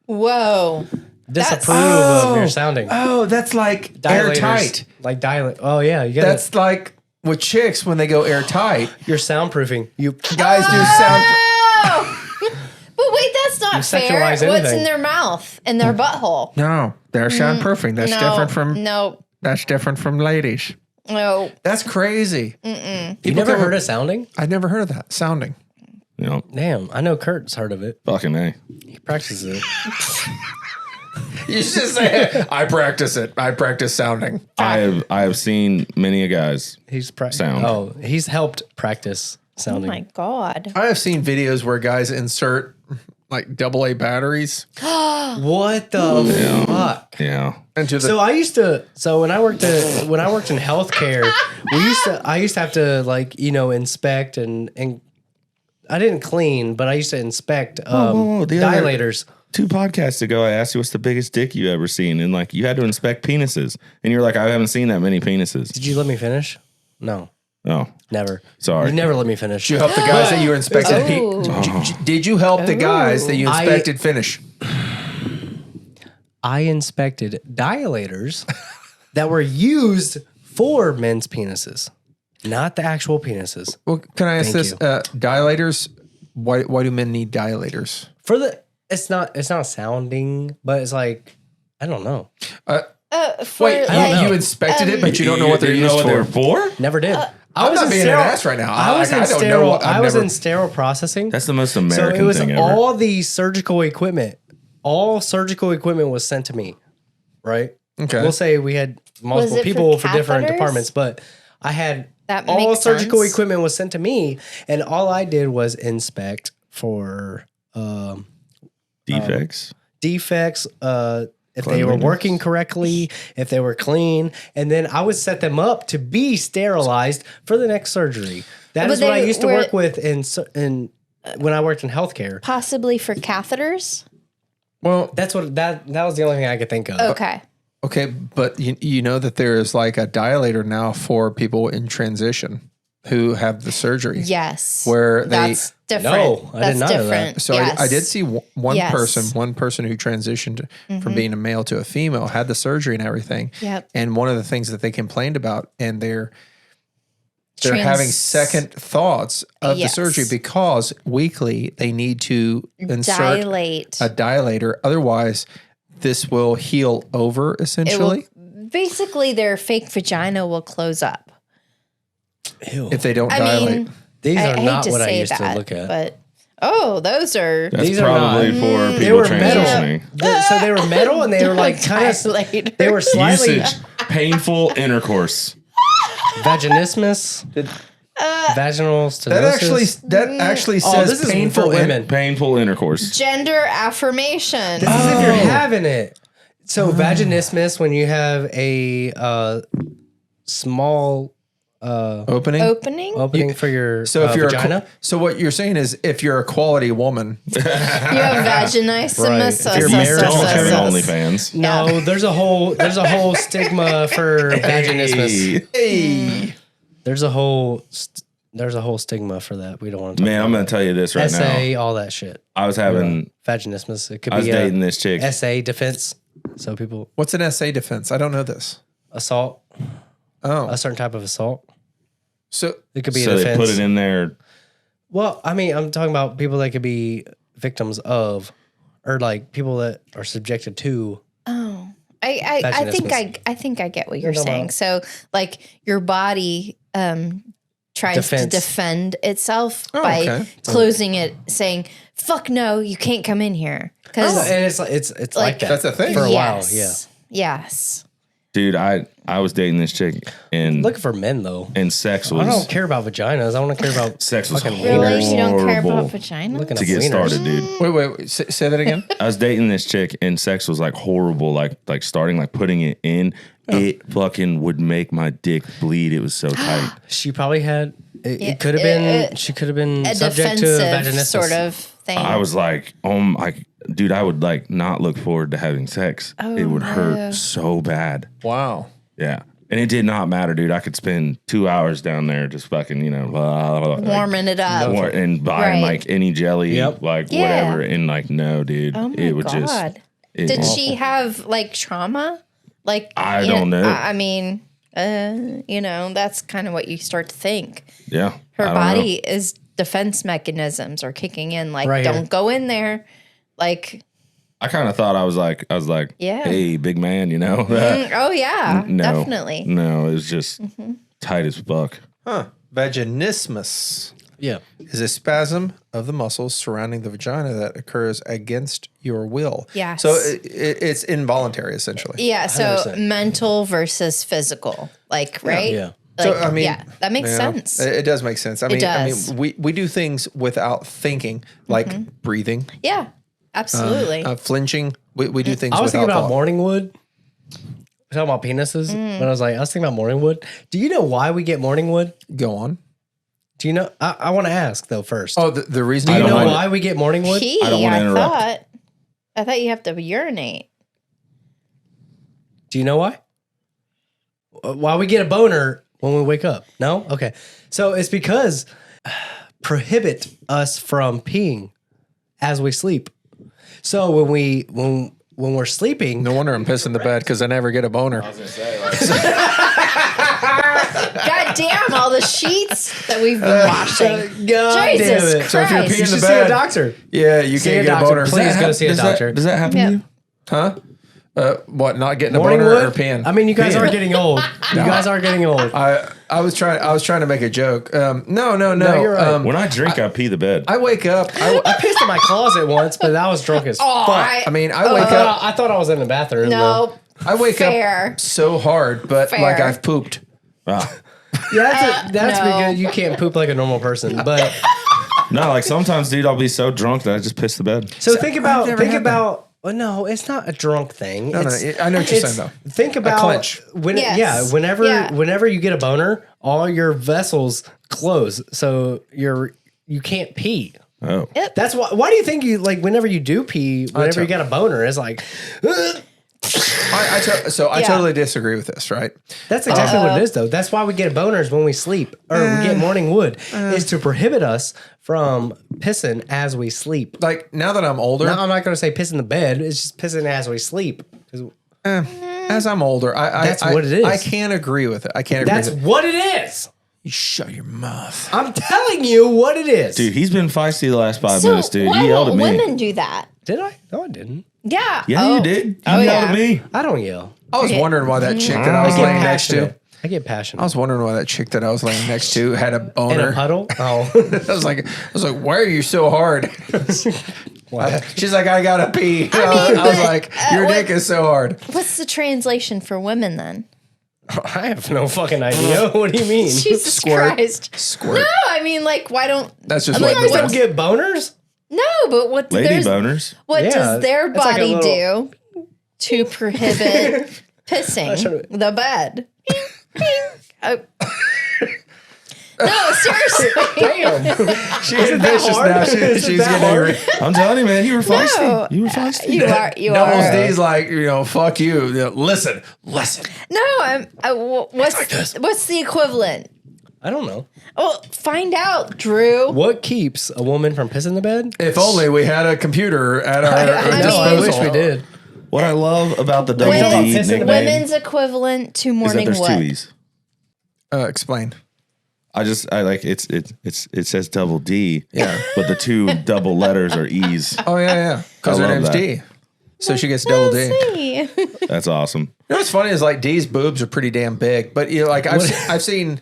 Whoa. disapprove Oh. of your sounding. Oh, that's like Dilators. airtight. Like dilate. Oh yeah, you gotta. That's like with chicks when they go airtight. you're soundproofing. You Guys do sound. Oh. But wait, that's not fair. sexualize What's anything. in their mouth? In their butthole? No, they're soundproofing. That's No. different from ladies. No. That's crazy. You never heard of sounding? I'd never heard of that. Sounding. You know, Damn, I know Kurt's heard of it. fucking A. He practices it. You should just say, I practice it. I practice sounding. I have seen many a guys. He's Sound. Oh, he's helped practice Oh sounding. my God. I have seen videos where guys insert like AA batteries What the fuck? Yeah. into the. So I used to. So when I worked in healthcare, I used to have to inspect and I didn't clean, but I used to inspect the other- dilators. 2 podcasts ago, I asked you what's the biggest dick you ever seen, and like you had to inspect penises, and you're like, I haven't seen that many penises. Did you let me finish? No, Oh, never. sorry. You never let me finish. Did you help the guys that you inspected? Oh. Did you help the guys that you inspected finish? I inspected dilators that were used for men's penises, not the actual penises. Well, can I ask Thank this? you. Dilators. Why do men need dilators? It's not sounding, but it's like I don't know. For, Wait, like, you inspected it, but you don't know what they're didn't used know what for. they're for? Never did. I'm not being an ass right now. I was I in don't know sterile. what- I've I was never- in sterile processing. That's the most So American it was thing ever. all the surgical equipment. All surgical equipment was sent to me, right? Okay. We'll say we had multiple it for people for different catheters? departments, but I had That all makes surgical sense. equipment was sent to me, and all I did was inspect for Defects. defects, if they were Cleanliness. working correctly, if they were clean, and then I would set them up to be sterilized for the next surgery. That But is what I they used to were- work with in when I worked in healthcare. possibly for catheters? Well, That's what that was the only thing I could think of. Okay. okay, but you know that there is like a dilator now for people in transition who have the surgery. Yes. Where they- That's different. No, I did That's not know that. different. So Yes. I did see one Yes. person who transitioned from being a male to a female, had the surgery and everything. Yep. And one of the things that they complained about, and they're Trans- having second thoughts of Yes. the surgery because weekly they need to insert dilate. a dilator. Otherwise, this will heal over It essentially will, basically, their fake vagina will close up. Ew. if they don't I dilate. mean, These I are hate not to what I say used that, to look at. but those are That's These are probably not- for They people were metal. transitioning. So they were metal, and they were like kind of. dilator. They were slightly Usage. Painful intercourse. vaginismus. Vaginal stenosis. That actually says this is painful for women. Painful intercourse. Gender affirmation. This is if you're having it. So vaginismus, when you have a small opening for your so if you're vagina. So what you're saying is if you're a quality woman, you have vaginismus. Right. If you're married, Don't have an OnlyFans. No, there's a whole stigma for vaginismus. hey, There's a whole stigma for that. We don't want to talk Man, about I'm going to tell you this right SA, all that shit. now. I was Vaginismus. It could I was be dating this chick. SA defense. So people what's an SA defense? I don't know this. assault, Oh, a certain type of assault. so It could be So a they defense. put it in there. Well, I mean, I'm talking about people that could be victims of, or like people that are subjected to. Oh, I think I get what you're saying. So like your body tries to defend itself by closing it, saying "fuck no, you can't come in here." Because And it's like that. That's a thing. For a while, yeah. Yes. Dude, I was dating this chick and Looking for men though. and sex I was don't care about vaginas. I want to care about sex was fucking horrible Really? You don't care about vagina? looking to at get wieners. started, dude. wait, say that again. I was dating this chick and sex was like horrible, like starting, like putting it in. It fucking would make my dick bleed. It was so tight. She probably had. It could have been. She could have been A subject to defensive vaginismus. sort of thing. I was like, dude, I would like not look forward to having sex. It would hurt so bad. Wow. Yeah. And it did not matter, dude. I could spend 2 hours down there just fucking, warming it up. and buying like any jelly, Yep. like Yeah. whatever. And like, no, dude. Oh my it would God. just. Did she have like trauma? Like I don't know. I mean, that's kind of what you start to think. Yeah. Her I don't body is defense mechanisms are kicking in. Like, Right don't here. go in there. Like, I kind of thought I was like, Yeah. hey, big man, oh yeah, No, definitely. No, it was just tight as fuck. Huh. Vaginismus Yeah. is a spasm of the muscles surrounding the vagina that occurs against your will. Yes. So it's involuntary, essentially. Yeah. So 100%. mental versus physical. Like, right? Yeah. Like, So, I mean, yeah, that makes sense. It does make sense. I mean, does. we do things without thinking, like breathing, Yeah, absolutely. flinching. We do things. I was without thinking about thought. morning wood. We're talking about penises. When I was thinking about morning wood. Do you know why we get morning wood? Go on. Do you know? I want to ask though first. Oh, the reason Do you don't know mind. why we get morning wood? Pee, I don't wanna interrupt. I thought you have to urinate. Do you know why? Why we get a boner when we wake up? No? Okay. So it's because prohibit us from peeing as we sleep. So when we're sleeping, No wonder I'm pissing the bed because I never get a boner. God damn, all the sheets that we've been washing. God Jesus damn it. Christ. So if you're You peeing should the see a bed, doctor. yeah, you See can't a get a doctor. boner. Please go see a doctor. Does that happen Yep. to you? Huh? What? Not getting Morning a boner wood? or peeing? I mean, you guys Peeing. are getting old. You guys are getting old. I was trying to make a joke. No. you're right. When I drink, I pee the bed. I wake up. I pissed in my closet once, but I was drunk as fuck. I mean, I wake up. I thought I was in the bathroom. No. I wake Fair. up so hard, but Fair. like I've pooped. Ah. Yeah, that's no. because you can't poop like a normal person. But No, like sometimes, dude, I'll be so drunk that I just piss the bed. so think about never had Well, no, it's not a drunk thing. No, I know what you're saying, though. Think about clench. Yes. whenever you get a boner, all your vessels close, so you can't pee. Oh. That's why. Why do you think you like whenever you do pee, whenever you get a boner, it's like I Yeah. totally disagree with this, right? that's exactly what it is, though. That's why we get boners when we sleep or we get morning wood is to prohibit us from pissing as we sleep. Like now that I'm older, Now, I'm not going to say piss in the bed. It's just pissing as we sleep. 'Cause as I'm older, That's what it is. I can't agree with it. I can't agree That's with it. what it is. You shut your mouth. I'm telling you what it is. Dude, he's been feisty the last 5 So minutes, dude. why He yelled at won't me. women do that? Did I? No, I didn't. Yeah. Yeah, Oh. you did. You Oh, yelled yeah. at me. I don't yell. I was wondering why that chick that I I was get laying next to. passionate. I get I passionate. was wondering why that chick that I was laying next to had a In boner. a puddle? Oh. I was like, why are you so hard? She's like, I gotta pee. I was like, your what- dick is so hard. What's the translation for women then? I have no fucking idea. What do you mean? Jesus Squirt. Christ. Squirt. No, I mean, like, why don't... That's just I'm what like, You don't get boners? No, but what do Lady there's... boners. What Yeah, does their it's like a body little- do to prohibit pissing the bed? No, seriously. Damn. She's that vicious hard? now. Is She's it that getting hard? angry. I'm telling you, man, you were feisty. No. You were feisty. You Doubles are. D's like, fuck you. Listen. No, what's the equivalent? I don't know. Oh, find out, Drew. What keeps a woman from pissing the bed? If only we had a computer at our I disposal. mean- I wish we did. What I love about the double Women- D nickname Women's equivalent to is that morning there's what? two E's. Explain. I like it says double D. Yeah. But the two double letters are E's. Oh, yeah. Because I her love name's that. D. So she gets double D. See. That's awesome. You know what's funny is like D's boobs are pretty damn big, but like I've seen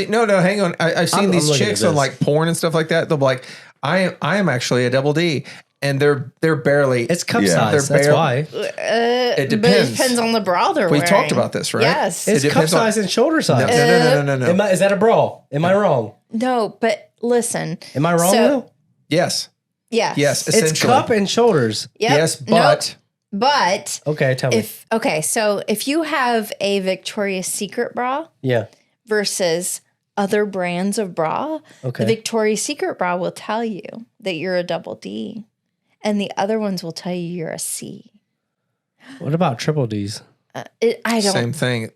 no hang on I've seen I'm these looking chicks at on this. like porn and stuff like that. They'll be like I am actually a double D, and they're barely. It's cup Yeah. size. They're That's bare- why. It But it depends. depends on the bra they're We wearing. talked about this, right? Yes. It's cup depends on- size and shoulder size. No. Is that a bra? Am I wrong? No, but listen. Am I wrong So- though? Yes. Yes, It's essentially. cup and shoulders. Yep. Yes, but Nope. But Okay, tell me. so if you have a Victoria's Secret bra Yeah. versus other brands of bra, Okay. the Victoria's Secret bra will tell you that you're a double D, and the other ones will tell you you're a C. What about triple D's? I don't. same thing.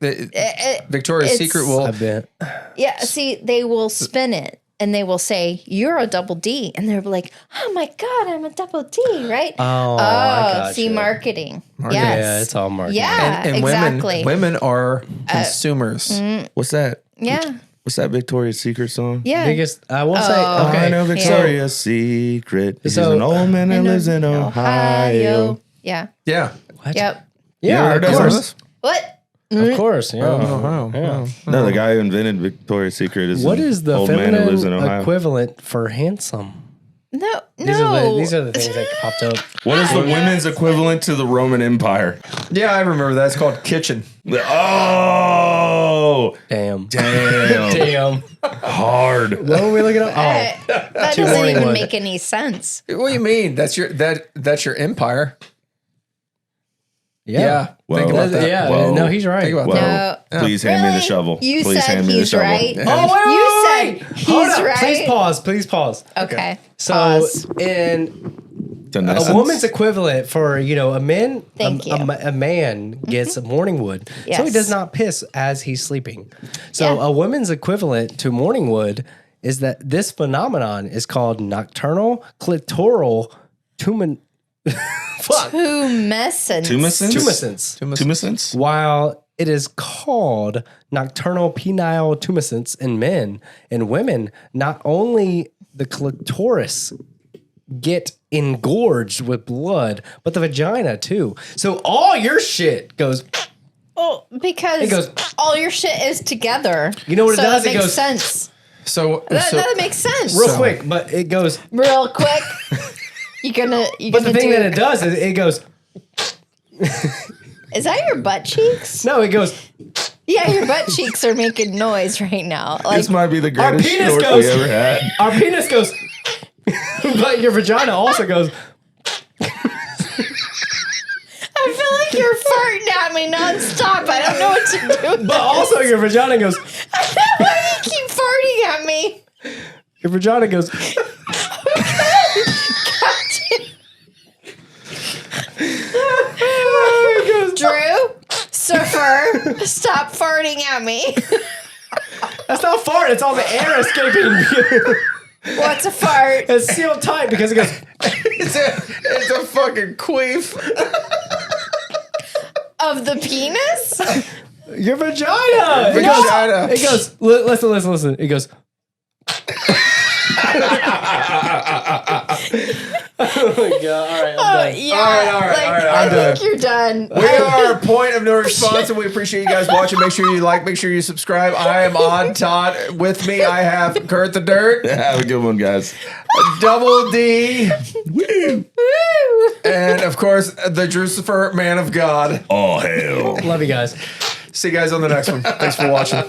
Victoria's it's- Secret will. I bet. Yeah, see, they will spin it and they will say, you're a double D. And they'll be like, oh my God, I'm a double D, right? Oh, I gotcha. see, marketing. Marketing. Yes. Yeah, it's all marketing. Yeah, And exactly. women are consumers. What's that? Yeah. What's that Victoria's Secret song? Yeah. Biggest, I will say, Oh. I okay. know Victoria's Secret. He's So- an old man that lives in Ohio. Yeah. Yeah. What? Yep. Yeah, heard of that song? course. What? Of course. Yeah. Oh. No, the guy who invented Victoria's Secret is What an is the old man who lives in feminine Ohio. equivalent for handsome? No. These are the things that popped up. What is the women's equivalent to the Roman Empire? Yeah, I remember that. It's called kitchen. Oh, Damn. damn. Damn. Hard. What were we looking at? Oh, That Two doesn't morning even wood. make any sense. What do you mean? That's your empire. yeah. Think Whoa. about that. Yeah. Whoa. No, he's right. Think about Whoa. that. No. Please hand me the Really? shovel. You Please said hand me the he's shovel. right. Oh, wait, You wait, said wait. he's Hold up. right. Please pause. Okay. So Pause. in The a Nessence. woman's equivalent for, a man, Thank you. a man gets morning wood. So he Yes. does not piss as he's sleeping. So Yeah. a woman's equivalent to morning wood is that this phenomenon is called nocturnal clitoral Tumescence. Tumescence? tumescence. Tumescence? While it is called nocturnal penile tumescence in men and women, not only the clitoris get engorged with blood, but the vagina too. So all your shit goes. Oh, because It goes- all your shit is together. You know what it so does? That It makes goes- sense. So, That makes sense. Real quick, but it goes. Real quick. You're gonna But the thing do that it does is it goes. Is that your butt cheeks? No, it goes. Yeah, your butt cheeks are making noise right now. Like This might be the Our greatest penis snort goes- we ever had. Our penis goes. But your vagina also goes. I feel like you're farting at me nonstop. I don't know what to do. But also your vagina goes. Why do you keep farting at me? Your vagina goes. Drew, surfer, stop farting at me. That's not fart. It's all the air escaping. What's a fart? It's sealed tight because it goes. it's a fucking queef. Of the penis? Your vagina. Vagina. It goes. Listen. It goes. Oh my god! All right, I'm done. Yeah. All right, I I'm think done. you're done. We are point of no response, and we appreciate you guys watching. Make sure you like, make sure you subscribe. I am on Todd. With me, I have Kurt the Dirt, Have a good one, guys. Double D, Woo. and of course, the Drucifer Man of God. Oh, hell. Love you guys. See you guys on the next one. Thanks for watching.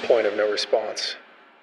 Point of no response.